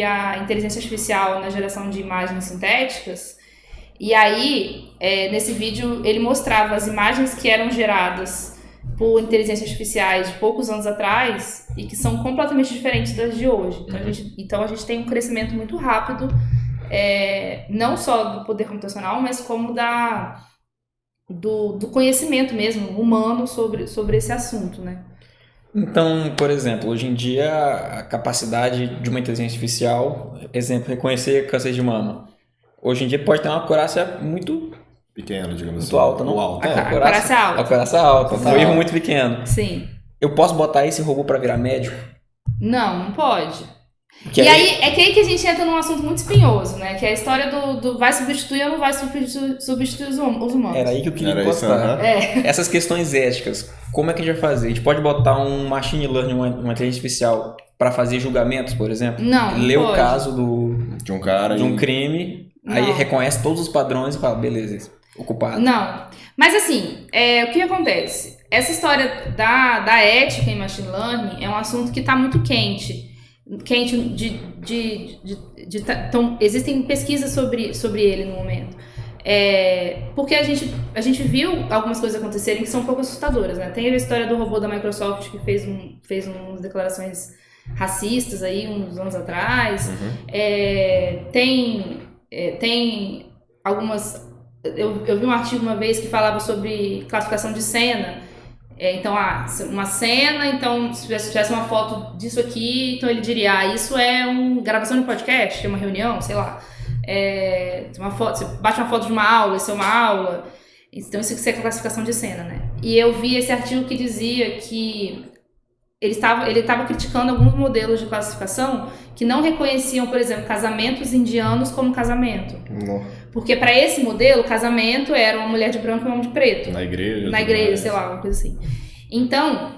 a inteligência artificial na geração de imagens sintéticas. E aí, nesse vídeo, ele mostrava as imagens que eram geradas por inteligências artificiais de poucos anos atrás e que são completamente diferentes das de hoje. Então a gente tem um crescimento muito rápido, não só do poder computacional, mas como do conhecimento mesmo humano sobre esse assunto, né? Então, por exemplo, hoje em dia a capacidade de uma inteligência artificial, exemplo, reconhecer câncer de mama. Hoje em dia pode ter uma acurácia muito pequena, digamos assim. Muito alta, não? Alta. A acurácia alta. A acurácia alta. Um erro muito pequeno. Sim. Eu posso botar esse robô para virar médico? Não pode. Aí que a gente entra num assunto muito espinhoso, né? Que é a história do vai substituir ou não vai substituir os humanos. Era aí que eu queria encostar. Essas questões éticas, como é que a gente vai fazer? A gente pode botar um machine learning, uma inteligência artificial, para fazer julgamentos, por exemplo? Não, ler o caso de um crime... Aí reconhece todos os padrões e fala, beleza, ocupado. Não. Mas assim, o que acontece? Essa história da ética em machine learning é um assunto que está muito quente. Então, existem pesquisas sobre ele no momento. Porque a gente viu algumas coisas acontecerem que são um pouco assustadoras, né? Tem a história do robô da Microsoft que fez umas declarações racistas aí uns anos atrás. Tem algumas... Eu vi um artigo uma vez que falava sobre classificação de cena. Então, uma cena, então, se tivesse uma foto disso aqui, então ele diria, isso é uma gravação de podcast, é uma reunião, sei lá. Você bate uma foto de uma aula, isso é uma aula. Então, isso é classificação de cena, né? E eu vi esse artigo que dizia que ele estava criticando alguns modelos de classificação que não reconheciam, por exemplo, casamentos indianos como casamento. Não. Porque para esse modelo, casamento era uma mulher de branco e um homem de preto. Na igreja, sei lá, uma coisa assim. Então,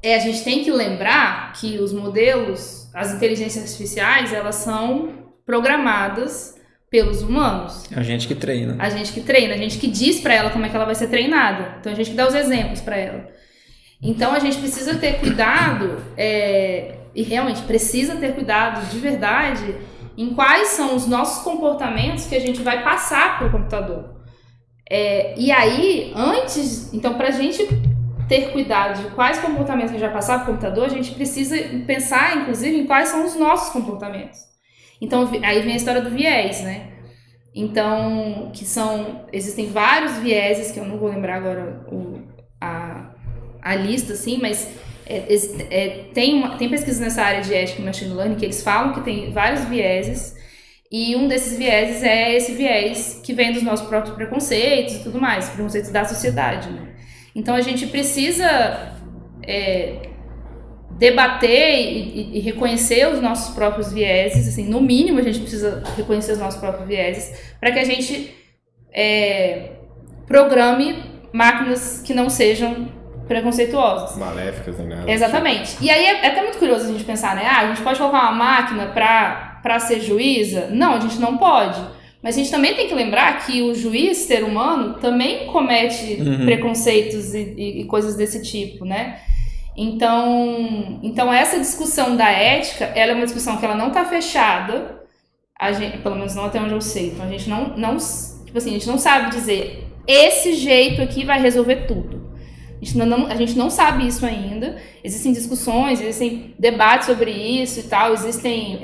a gente tem que lembrar que os modelos, as inteligências artificiais, elas são programadas pelos humanos. É a gente que treina. A gente que diz para ela como é que ela vai ser treinada. Então, a gente que dá os exemplos para ela. Então, a gente precisa ter cuidado, e realmente precisa ter cuidado de verdade, em quais são os nossos comportamentos que a gente vai passar para o computador. E aí, então pra gente ter cuidado de quais comportamentos a gente vai passar para o computador, a gente precisa pensar, inclusive, em quais são os nossos comportamentos. Então, aí vem a história do viés, né? Então, existem vários vieses, que eu não vou lembrar agora a lista, assim, mas tem pesquisas nessa área de ética e machine learning que eles falam que tem vários vieses, e um desses vieses é esse viés que vem dos nossos próprios preconceitos e tudo mais, preconceitos da sociedade, né? Então, a gente precisa debater e reconhecer os nossos próprios vieses, assim, no mínimo a gente precisa reconhecer os nossos próprios vieses para que a gente programe máquinas que não sejam preconceituosas. Maléficas, né? Exatamente. E aí é até muito curioso a gente pensar, né? A gente pode colocar uma máquina para ser juíza? Não, a gente não pode. Mas a gente também tem que lembrar que o juiz, ser humano, também comete preconceitos e coisas desse tipo, né? Então essa discussão da ética, ela é uma discussão que ela não está fechada, pelo menos não até onde eu sei. Então a gente tipo assim, a gente não sabe dizer esse jeito aqui vai resolver tudo. A gente não sabe isso ainda. Existem discussões, existem debates sobre isso e tal, existem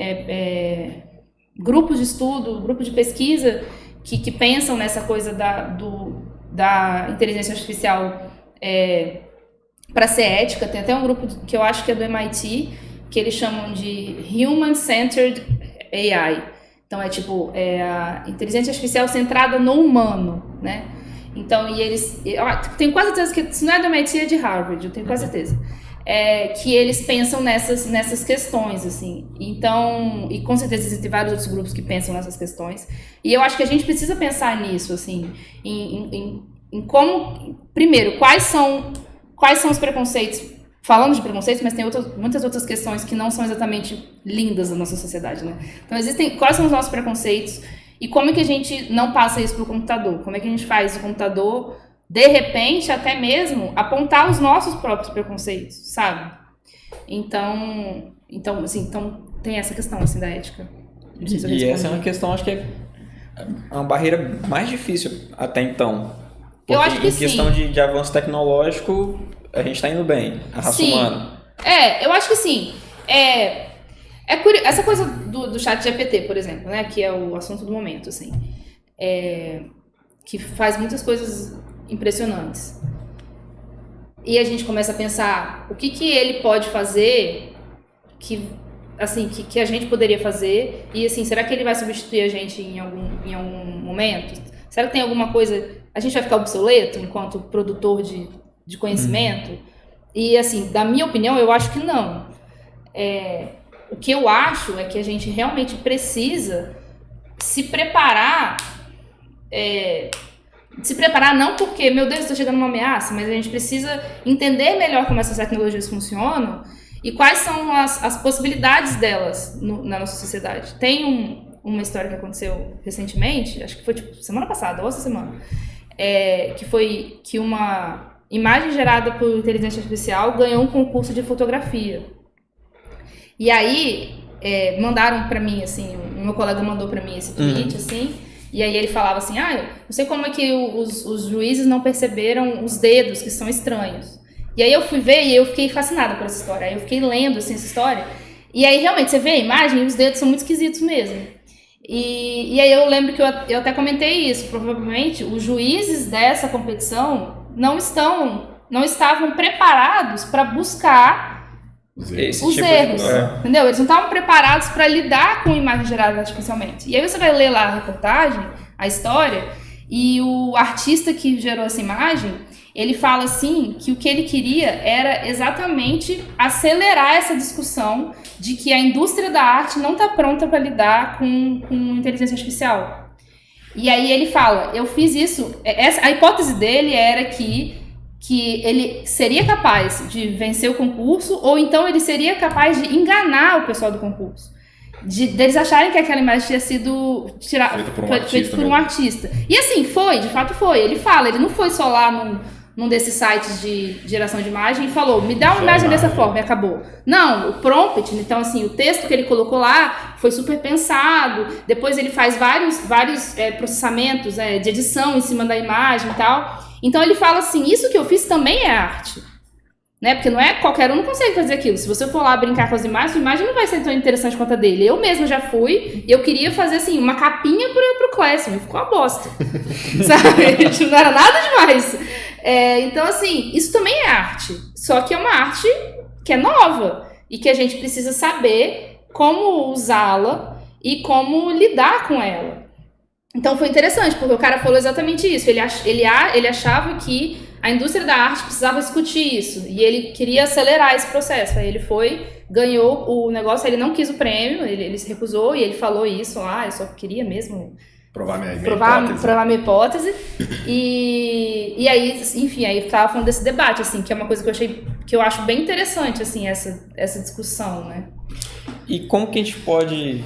grupos de estudo, grupos de pesquisa que pensam nessa coisa da inteligência artificial para ser ética. Tem até um grupo que eu acho que é do MIT, que eles chamam de Human Centered AI. Então a inteligência artificial centrada no humano, né? Então, tenho quase certeza que se não é do MIT, é de Harvard, eu tenho quase certeza. Que eles pensam nessas questões, assim. Então, e com certeza existem vários outros grupos que pensam nessas questões. E eu acho que a gente precisa pensar nisso, assim, em como, primeiro, quais são os preconceitos. Falamos de preconceitos, mas tem muitas outras questões que não são exatamente lindas da nossa sociedade, né? Então, quais são os nossos preconceitos e como é que a gente não passa isso para o computador? Como é que a gente faz o computador, de repente, até mesmo, apontar os nossos próprios preconceitos, sabe? Então tem essa questão, assim, da ética. E essa é uma questão, acho que é uma barreira mais difícil até então. Porque eu acho que em questão de avanço tecnológico, a gente está indo bem, a raça humana. Eu acho que sim. Essa coisa do chat GPT, por exemplo, né, que é o assunto do momento, assim, que faz muitas coisas impressionantes. E a gente começa a pensar o que ele pode fazer que a gente poderia fazer, e assim, será que ele vai substituir a gente em algum momento? Será que tem alguma coisa... A gente vai ficar obsoleto enquanto produtor de conhecimento? E assim, da minha opinião, eu acho que não. O que eu acho é que a gente realmente precisa se preparar, não porque, meu Deus, está chegando uma ameaça, mas a gente precisa entender melhor como essas tecnologias funcionam e quais são as possibilidades delas na nossa sociedade. Tem uma história que aconteceu recentemente, acho que foi semana passada, ou essa semana, que foi que uma imagem gerada por inteligência artificial ganhou um concurso de fotografia. E aí, mandaram pra mim, assim, o meu colega mandou pra mim esse tweet, assim, e aí ele falava assim, não sei como é que os juízes não perceberam os dedos que são estranhos. E aí eu fui ver e eu fiquei fascinada por essa história. Aí eu fiquei lendo, assim, essa história. E aí, realmente, você vê a imagem e os dedos são muito esquisitos mesmo. E aí eu lembro que eu até comentei isso. Provavelmente, os juízes dessa competição não estavam preparados para buscar os erros, entendeu? Eles não estavam preparados para lidar com imagem gerada artificialmente. E aí você vai ler lá a reportagem, a história, e o artista que gerou essa imagem, ele fala assim que o que ele queria era exatamente acelerar essa discussão de que a indústria da arte não está pronta para lidar com inteligência artificial. E aí ele fala, eu fiz isso, a hipótese dele era que ele seria capaz de vencer o concurso, ou então ele seria capaz de enganar o pessoal do concurso. Deles acharem que aquela imagem tinha sido feita por um artista. E assim, de fato foi. Ele fala, ele não foi só lá num desses sites de geração de imagem e falou, me dá uma imagem dessa forma, e acabou. Não, o prompt, então assim, o texto que ele colocou lá foi super pensado, depois ele faz vários processamentos de edição em cima da imagem e tal. Então ele fala assim, isso que eu fiz também é arte. Né? Porque não é qualquer um não consegue fazer aquilo. Se você for lá brincar com as imagens, a imagem não vai ser tão interessante quanto a dele. Eu mesma já fui e eu queria fazer assim, uma capinha pro Classroom, ficou uma bosta. Sabe? Não era nada demais. Então, assim, isso também é arte. Só que é uma arte que é nova e que a gente precisa saber como usá-la e como lidar com ela. Então foi interessante, porque o cara falou exatamente isso. Ele achava que a indústria da arte precisava discutir isso, e ele queria acelerar esse processo. Aí ele ganhou o negócio, ele não quis o prêmio, ele se recusou, e ele falou isso, eu só queria mesmo provar minha hipótese. E aí, enfim, aí eu tava falando desse debate, assim, que é uma coisa que eu acho bem interessante, assim, essa discussão, né? E como que a gente pode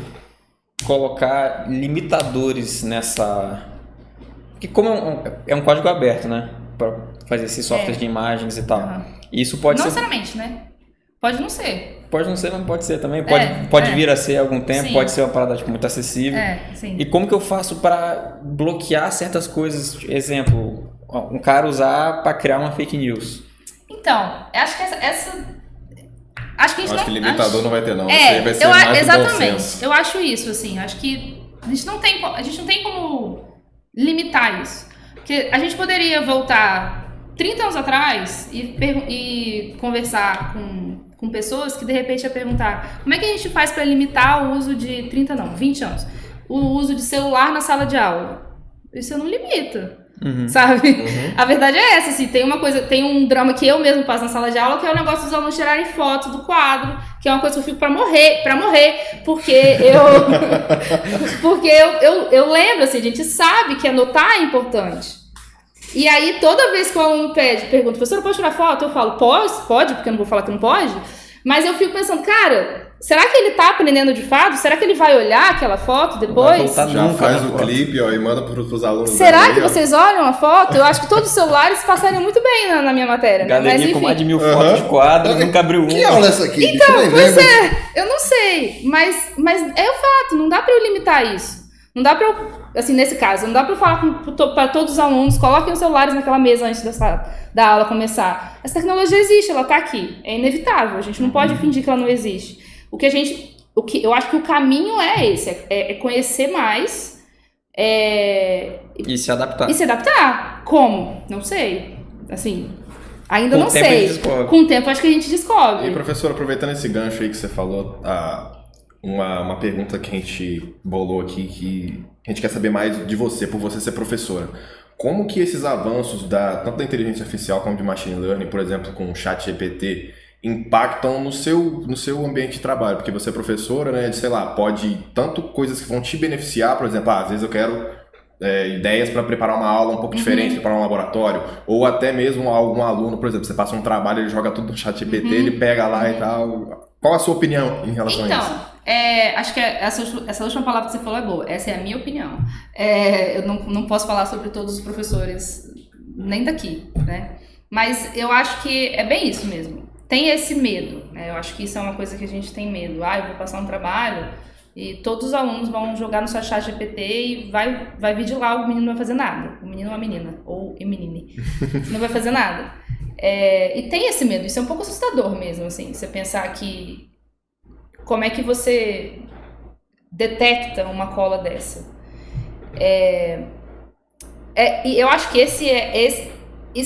colocar limitadores nessa... Porque como é um código aberto, né? Para fazer esses softwares de imagens e tal. Uhum. Isso pode não ser... Não necessariamente, né? Pode não ser. Pode não ser, mas pode ser também. Pode vir a ser algum tempo, sim. Pode ser uma parada muito acessível. Sim. E como que eu faço para bloquear certas coisas? Exemplo, um cara usar para criar uma fake news. Então, acho que acho que limitador não vai ter, não. Isso aí vai ser mais exatamente. Bom senso. Eu acho isso, assim. Acho que a gente não tem como limitar isso. Porque a gente poderia voltar 30 anos atrás e conversar com pessoas que de repente ia perguntar como é que a gente faz para limitar o uso de 20 anos, o uso de celular na sala de aula. Isso não limita, sabe? A verdade é essa, assim, tem um drama que eu mesmo passo na sala de aula, que é o negócio dos alunos tirarem foto do quadro, que é uma coisa que eu fico pra morrer, porque eu lembro, assim, a gente sabe que anotar é importante. E aí, toda vez que o aluno pergunta, professor, pode tirar foto? Eu falo, pode, porque eu não vou falar que não pode. Mas eu fico pensando, cara, será que ele tá aprendendo de fato? Será que ele vai olhar aquela foto depois? Já faz o clipe e manda pros alunos. Será que vocês olham a foto? Eu acho que todos os celulares passariam muito bem na minha matéria. Galeria, né? Mas, com mais de 1000 fotos de quadro, nunca abriu um. Que aula é essa aqui? Então, pois eu não sei. Mas é o fato, não dá pra eu limitar isso. Não dá pra eu, assim, nesse caso, não dá pra eu falar para todos os alunos, coloquem os celulares naquela mesa antes da aula começar. Essa tecnologia existe, ela tá aqui. É inevitável, a gente não pode fingir que ela não existe. Eu acho que o caminho é esse, é conhecer mais. E se adaptar. E se adaptar. Como? Não sei. Assim, ainda não sei. Com o tempo acho que a gente descobre. E professor, aproveitando esse gancho aí que você falou, uma pergunta que a gente bolou aqui, que a gente quer saber mais de você, por você ser professora. Como que esses avanços tanto da inteligência artificial como de machine learning, por exemplo, com o ChatGPT, impactam no seu ambiente de trabalho? Porque você é professora, né? Sei lá, pode tanto coisas que vão te beneficiar, por exemplo, às vezes eu quero ideias para preparar uma aula um pouco diferente, preparar um laboratório, ou até mesmo algum aluno, por exemplo, você passa um trabalho, ele joga tudo no ChatGPT, ele pega lá e tal. Qual a sua opinião em relação a isso? Acho que essa última palavra que você falou é boa. Essa é a minha opinião. Eu não posso falar sobre todos os professores, nem daqui, né? Mas eu acho que é bem isso mesmo. Tem esse medo, né? Eu acho que isso é uma coisa que a gente tem medo. Eu vou passar um trabalho e todos os alunos vão jogar no seu ChatGPT e vai vir de lá, o menino não vai fazer nada. O menino ou a menina, ou a menine, não vai fazer nada. E tem esse medo, isso é um pouco assustador mesmo, assim, você pensar que como é que você detecta uma cola dessa. E eu acho que isso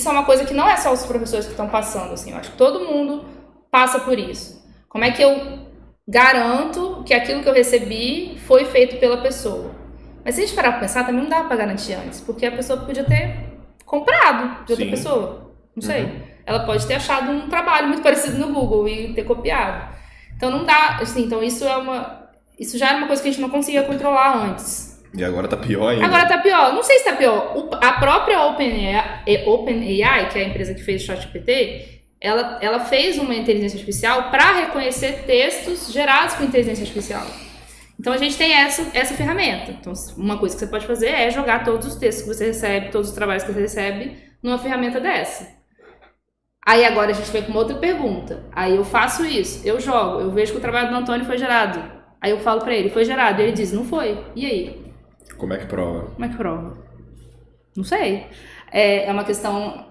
é uma coisa que não é só os professores que estão passando, assim, eu acho que todo mundo passa por isso. Como é que eu garanto que aquilo que eu recebi foi feito pela pessoa? Mas se a gente parar pra pensar, também não dá pra garantir antes, porque a pessoa podia ter comprado de outra pessoa. Não sei. Ela pode ter achado um trabalho muito parecido no Google e ter copiado. Então não dá, assim, então isso já era uma coisa que a gente não conseguia controlar antes. E agora tá pior ainda. Agora tá pior. Não sei se tá pior. A própria OpenAI, que é a empresa que fez o ChatGPT, ela fez uma inteligência artificial para reconhecer textos gerados por inteligência artificial. Então a gente tem essa ferramenta. Então uma coisa que você pode fazer é jogar todos os textos que você recebe, todos os trabalhos que você recebe numa ferramenta dessa. Aí agora a gente vem com uma outra pergunta. Aí eu faço isso, eu jogo, eu vejo que o trabalho do Antônio foi gerado. Aí eu falo pra ele, foi gerado. E ele diz, não foi. E aí? Como é que prova? Como é que prova? Não sei. É uma questão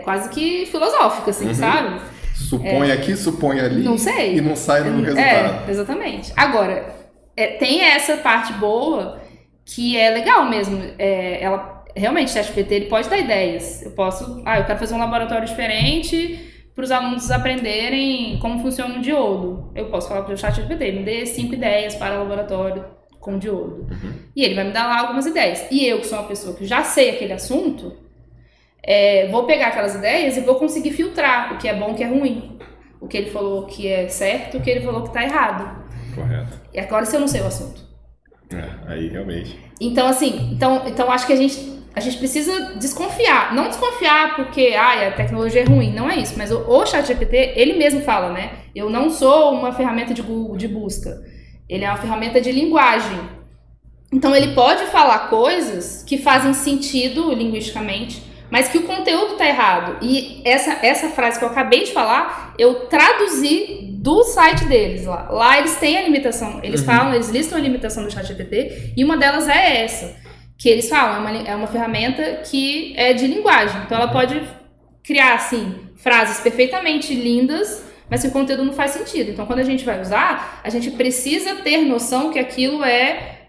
quase que filosófica, assim, sabe? Supõe aqui, supõe ali. Não sei. E não sai no resultado. Exatamente. Agora, tem essa parte boa que é legal mesmo. Realmente, o ChatGPT ele pode dar ideias. Eu quero fazer um laboratório diferente para os alunos aprenderem como funciona um diodo. Eu posso falar para o ChatGPT, me dê 5 ideias para o laboratório com diodo. E ele vai me dar lá algumas ideias. E eu, que sou uma pessoa que já sei aquele assunto, vou pegar aquelas ideias e vou conseguir filtrar o que é bom e o que é ruim. O que ele falou que é certo, o que ele falou que está errado. Correto. E agora se eu não sei o assunto. Aí realmente. Então, assim, acho que a gente precisa desconfiar. Não desconfiar porque a tecnologia é ruim, não é isso. Mas o ChatGPT, ele mesmo fala, né? Eu não sou uma ferramenta de Google de busca. Ele é uma ferramenta de linguagem. Então, ele pode falar coisas que fazem sentido linguisticamente, mas que o conteúdo está errado. E essa frase que eu acabei de falar, eu traduzi do site deles lá. Lá eles têm a limitação, eles falam, eles listam a limitação do ChatGPT, e uma delas é essa, que eles falam, é uma ferramenta que é de linguagem. Então ela pode criar, assim, frases perfeitamente lindas, mas que o conteúdo não faz sentido. Então quando a gente vai usar, a gente precisa ter noção que aquilo é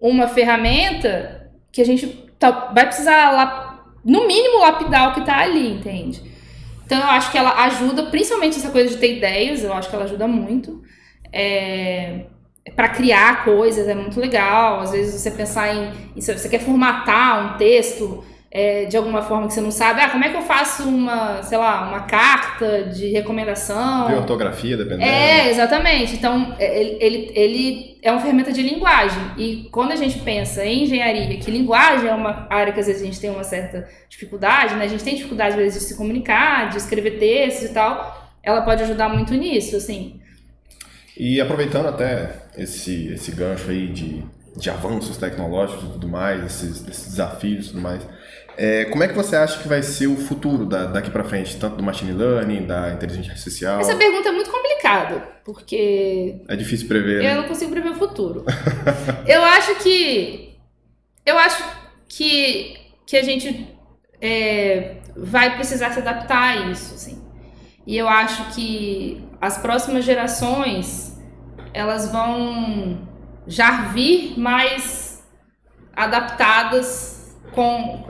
uma ferramenta que a gente vai precisar no mínimo lapidar o que está ali, entende? Então eu acho que ela ajuda, principalmente essa coisa de ter ideias, eu acho que ela ajuda muito. Para criar coisas é muito legal. Às vezes você pensar se você quer formatar um texto de alguma forma que você não sabe, como é que eu faço uma carta de recomendação? Ver ortografia, dependendo. Exatamente. Então, ele é uma ferramenta de linguagem. E quando a gente pensa em engenharia, que linguagem é uma área que às vezes a gente tem uma certa dificuldade, né? A gente tem dificuldade às vezes de se comunicar, de escrever textos e tal, ela pode ajudar muito nisso, assim. E aproveitando até esse gancho aí de avanços tecnológicos e tudo mais, esses desafios e tudo mais, como é que você acha que vai ser o futuro daqui para frente, tanto do machine learning, da inteligência artificial? Essa pergunta é muito complicada, porque... É difícil prever, né? Eu não consigo prever o futuro. Eu acho que a gente vai precisar se adaptar a isso, assim. E eu acho que as próximas gerações, elas vão já vir mais adaptadas com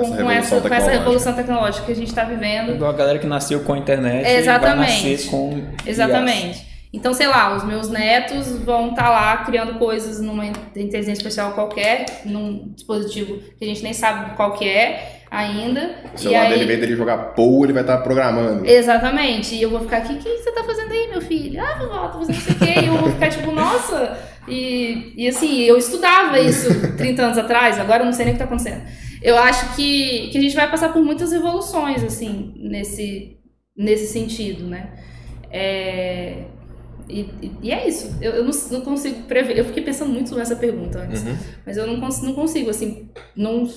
essa revolução tecnológica que a gente está vivendo. Igual a galera que nasceu com a internet Exatamente. vai nascer com Exatamente. Então, sei lá, os meus netos vão estar lá criando coisas numa inteligência artificial qualquer, num dispositivo que a gente nem sabe qual que é ainda. O celular dele, em vez dele jogar Poe, ele vai estar programando. Exatamente. E eu vou ficar aqui, o que você tá fazendo aí, meu filho? Vovó, tô fazendo isso aqui. E eu vou ficar tipo, nossa... E assim, eu estudava isso 30 anos atrás, agora eu não sei nem o que tá acontecendo. Eu acho que a gente vai passar por muitas revoluções, assim, nesse sentido, né? E é isso. Eu não consigo prever. Eu fiquei pensando muito nessa pergunta antes. Mas eu não consigo, assim, não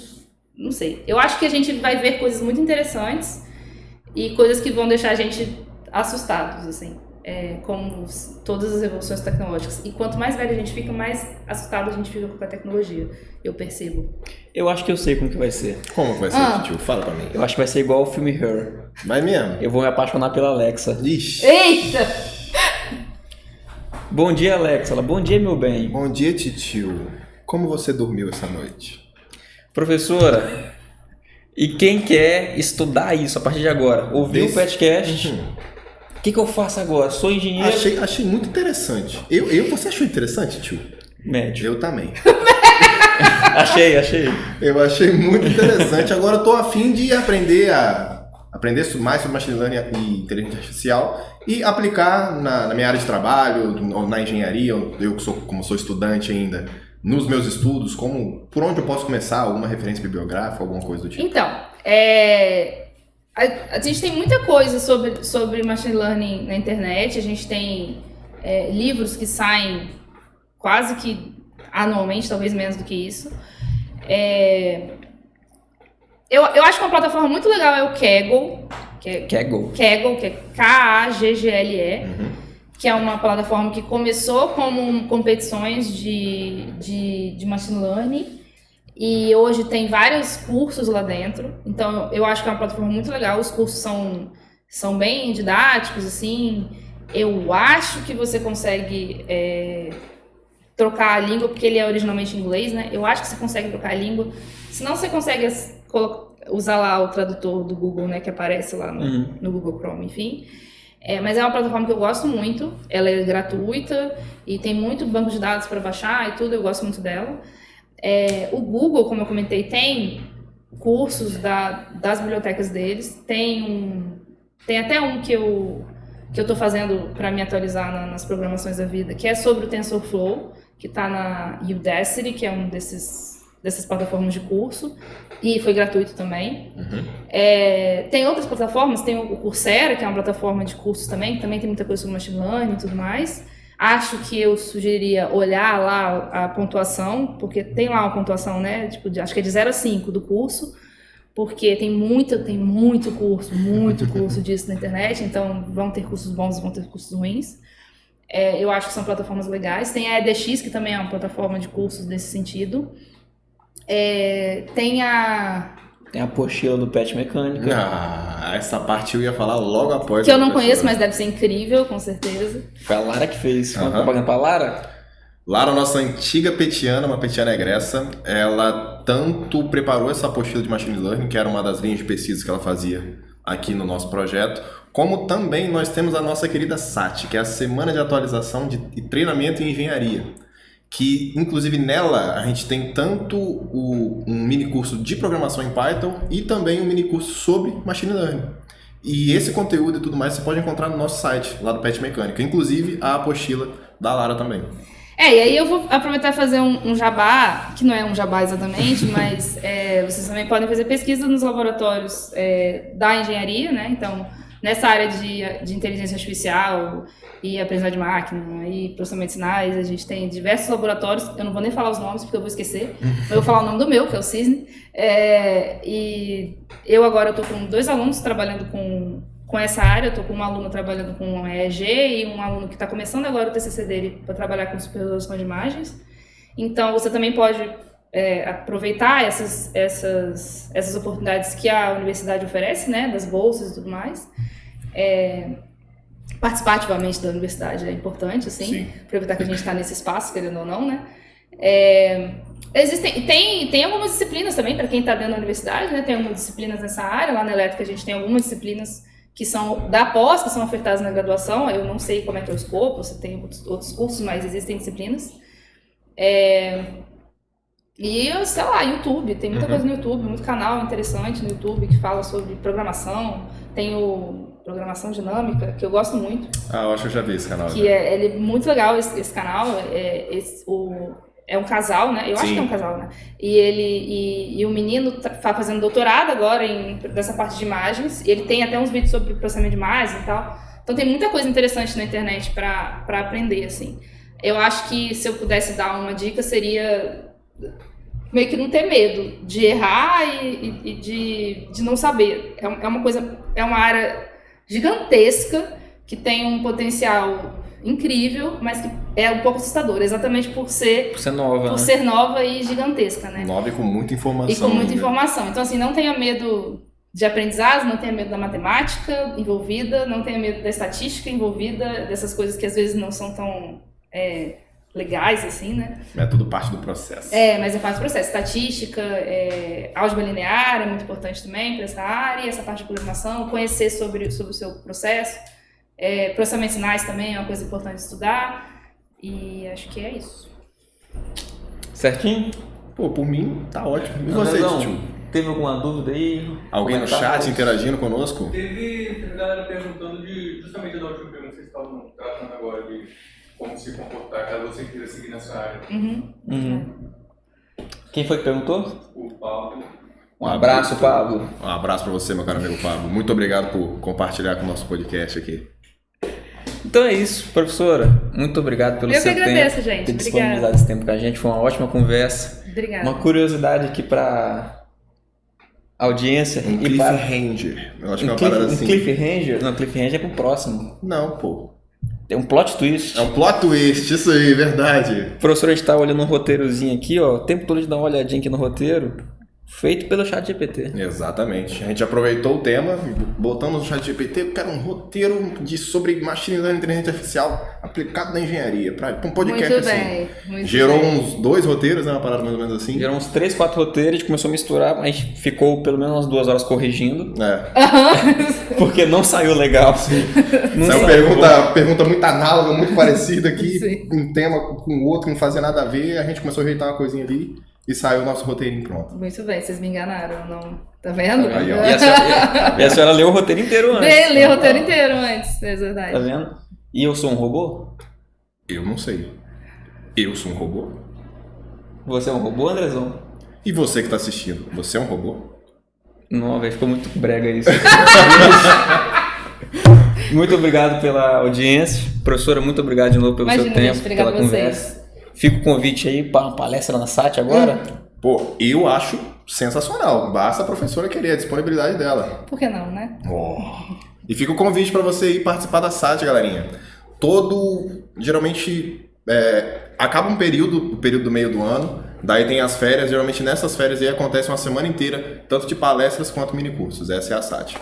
sei. Eu acho que a gente vai ver coisas muito interessantes e coisas que vão deixar a gente assustados, assim. Como todas as revoluções tecnológicas. E quanto mais velho a gente fica, mais assustado a gente fica com a tecnologia. Eu percebo. Eu acho que eu sei como que vai ser. Como que vai ser, tio? Fala pra mim. Eu acho que vai ser igual o filme Her. Vai mesmo? Eu vou me apaixonar pela Alexa. Ixi. Eita! Bom dia, Alexa. Bom dia, meu bem. Bom dia, titio. Como você dormiu essa noite? Professora, e quem quer estudar isso a partir de agora? Ouvir o podcast... O que eu faço agora? Sou engenheiro... Achei muito interessante. Você achou interessante, tio? Médio. Eu também. Achei. Eu achei muito interessante. Agora eu tô a fim de aprender mais sobre machine learning e inteligência artificial e aplicar na minha área de trabalho, na engenharia. Eu como sou estudante ainda, nos meus estudos, por onde eu posso começar? Alguma referência bibliográfica, alguma coisa do tipo? Então, a gente tem muita coisa sobre machine learning na internet. A gente tem livros que saem quase que anualmente, talvez menos do que isso. Eu acho que uma plataforma muito legal é o Kaggle. Kaggle, que é Kaggle, que é uma plataforma que começou como competições de machine learning e hoje tem vários cursos lá dentro. Então, eu acho que é uma plataforma muito legal. Os cursos são bem didáticos, assim. Eu acho que você consegue trocar a língua, porque ele é originalmente em inglês, né? Eu acho que você consegue trocar a língua. Se não, você consegue usar lá o tradutor do Google, né? Que aparece lá no Google Chrome, enfim. Mas é uma plataforma que eu gosto muito. Ela é gratuita e tem muito banco de dados para baixar e tudo. Eu gosto muito dela. O Google, como eu comentei, tem cursos das bibliotecas deles. Tem até um que eu estou fazendo para me atualizar nas programações da vida, que é sobre o TensorFlow, que está na Udacity, que é um dessas plataformas de curso, e foi gratuito também. Tem outras plataformas, tem o Coursera, que é uma plataforma de cursos também, que também tem muita coisa sobre machine learning e tudo mais. Acho que eu sugeriria olhar lá a pontuação, porque tem lá uma pontuação, né? Tipo, acho que é de 0 a 5 do curso, porque tem muito curso disso na internet, então vão ter cursos bons e vão ter cursos ruins. Eu acho que são plataformas legais. Tem a EDX, que também é uma plataforma de cursos nesse sentido. Tem a apostila do Pet Mecânica. Essa parte eu ia falar logo após. Que eu não conheço, mas deve ser incrível, com certeza. Foi a Lara que fez. Foi uma propaganda pra Lara? Lara, nossa antiga petiana, uma petiana egressa, ela tanto preparou essa apostila de Machine Learning, que era uma das linhas de pesquisa que ela fazia aqui no nosso projeto, como também nós temos a nossa querida SAT, que é a Semana de Atualização e Treinamento em Engenharia, que inclusive nela a gente tem tanto um mini curso de programação em Python e também um mini curso sobre Machine Learning. E esse conteúdo e tudo mais você pode encontrar no nosso site, lá do Pet Mecânica, inclusive a apostila da Lara também. E aí eu vou aproveitar e fazer um jabá, que não é um jabá exatamente, mas vocês também podem fazer pesquisa nos laboratórios da engenharia, né? Então, nessa área de inteligência artificial e aprendizagem de máquina e processamento de sinais, a gente tem diversos laboratórios, eu não vou nem falar os nomes porque eu vou esquecer, eu vou falar o nome do meu, que é o Cisne, e eu agora estou com 2 alunos trabalhando com essa área, eu estou com uma aluna trabalhando com EEG e um aluno que está começando agora o TCC dele para trabalhar com superresolução de imagens. Então, você também pode aproveitar essas oportunidades que a universidade oferece, né, das bolsas e tudo mais. Participar ativamente da universidade é importante, assim, aproveitar que a gente está nesse espaço, querendo ou não, né. Tem algumas disciplinas também, para quem está dentro da universidade, né, tem algumas disciplinas nessa área, lá na Elétrica a gente tem algumas disciplinas que são da pós, que são ofertadas na graduação. Eu não sei como é que é o escopo, você tem outros cursos, mas existem disciplinas. E, sei lá, YouTube, tem muita coisa no YouTube, muito canal interessante no YouTube que fala sobre programação. Tem o Programação Dinâmica, que eu gosto muito. Eu acho que eu já vi esse canal. Que ele é muito legal, esse canal. É um casal, né? Eu acho que é um casal, né? E o menino tá fazendo doutorado agora nessa parte de imagens. E ele tem até uns vídeos sobre processamento de imagens e tal. Então tem muita coisa interessante na internet para aprender, assim. Eu acho que se eu pudesse dar uma dica seria meio que não ter medo de errar e de não saber. É uma área gigantesca que tem um potencial incrível, mas que é um pouco assustador, exatamente por ser nova, por ser nova e gigantesca, né? Nova e com muita informação. E com muita informação. Então, assim, não tenha medo de aprendizagem, não tenha medo da matemática envolvida, não tenha medo da estatística envolvida, dessas coisas que às vezes não são tão legais, assim, né? É tudo parte do processo. Mas é parte do processo. Estatística, álgebra linear é muito importante também para essa área, essa parte de programação, conhecer sobre o seu processo. Processamento de sinais também é uma coisa importante de estudar. E acho que é isso. Certinho? Pô, por mim, tá ótimo. E você, Tio? Teve alguma dúvida aí? Alguém no chat interagindo conosco? Teve galera perguntando justamente da última pergunta que vocês estavam tratando agora, de como se comportar caso você queira seguir nessa área. Quem foi que perguntou? O Pablo. Um abraço, Pablo. Um abraço pra você, meu caro amigo Pablo. Muito obrigado por compartilhar com o nosso podcast aqui. Então é isso, professora. Muito obrigado pelo seu tempo. Eu que agradeço, gente. Ter disponibilizado esse tempo com a gente. Foi uma ótima conversa. Obrigada. Uma curiosidade aqui para audiência Um e para... cliffhanger. Eu acho que é uma parada assim. Um cliffhanger? Não, cliffhanger é pro próximo. Não, pô. Tem um plot twist. É um plot twist, isso aí, verdade. Professor, a gente tá olhando um roteirozinho aqui, ó. O tempo todo de dar uma olhadinha aqui no roteiro. Feito pelo ChatGPT. Exatamente. A gente aproveitou o tema, botamos no ChatGPT, que era um roteiro sobre machine learning e inteligência artificial aplicado na engenharia, para um podcast Muito assim. bem, muito Gerou bem. uns 2 roteiros, né? Uma parada mais ou menos assim. Gerou uns 3, 4 roteiros, a gente começou a misturar, a gente ficou pelo menos umas 2 horas corrigindo, porque não saiu legal. Não Saiu pergunta muito análoga, muito parecida aqui, Sim. um tema com o outro, não fazia nada a ver, a gente começou a ajeitar uma coisinha ali e saiu o nosso roteirinho pronto. Muito bem, vocês me enganaram, não. Tá vendo? Aí, ó. E a senhora leu o roteiro inteiro antes. Bem, li o roteiro inteiro antes, é verdade. Tá vendo? E eu sou um robô? Eu não sei. Eu sou um robô? Você é um robô, Andrezão? E você que tá assistindo, você é um robô? Não, velho, ficou muito brega isso. Muito obrigado pela audiência. Professora, muito obrigado de novo pelo Imagina, seu tempo, gente, obrigado pela a vocês. conversa. Fica o convite aí para uma palestra na SAT agora. Pô, eu acho sensacional. Basta a professora querer, a disponibilidade dela. Por que não, né? E fica o convite para você ir participar da SAT, galerinha. Geralmente, acaba o período do meio do ano, daí tem as férias, geralmente nessas férias aí acontece uma semana inteira, tanto de palestras quanto minicursos. Essa é a SAT.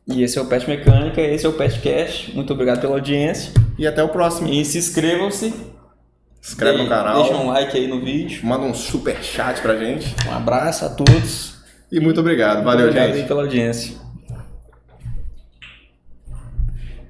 E esse é o Pet Mecânica, esse é o PetCast. Muito obrigado pela audiência. E até o próximo. E se inscrevam-se. Se inscreve no canal. Deixa um like aí no vídeo. Manda um super chat pra gente. Um abraço a todos. E muito obrigado. Valeu, Obrigado gente. aí pela audiência.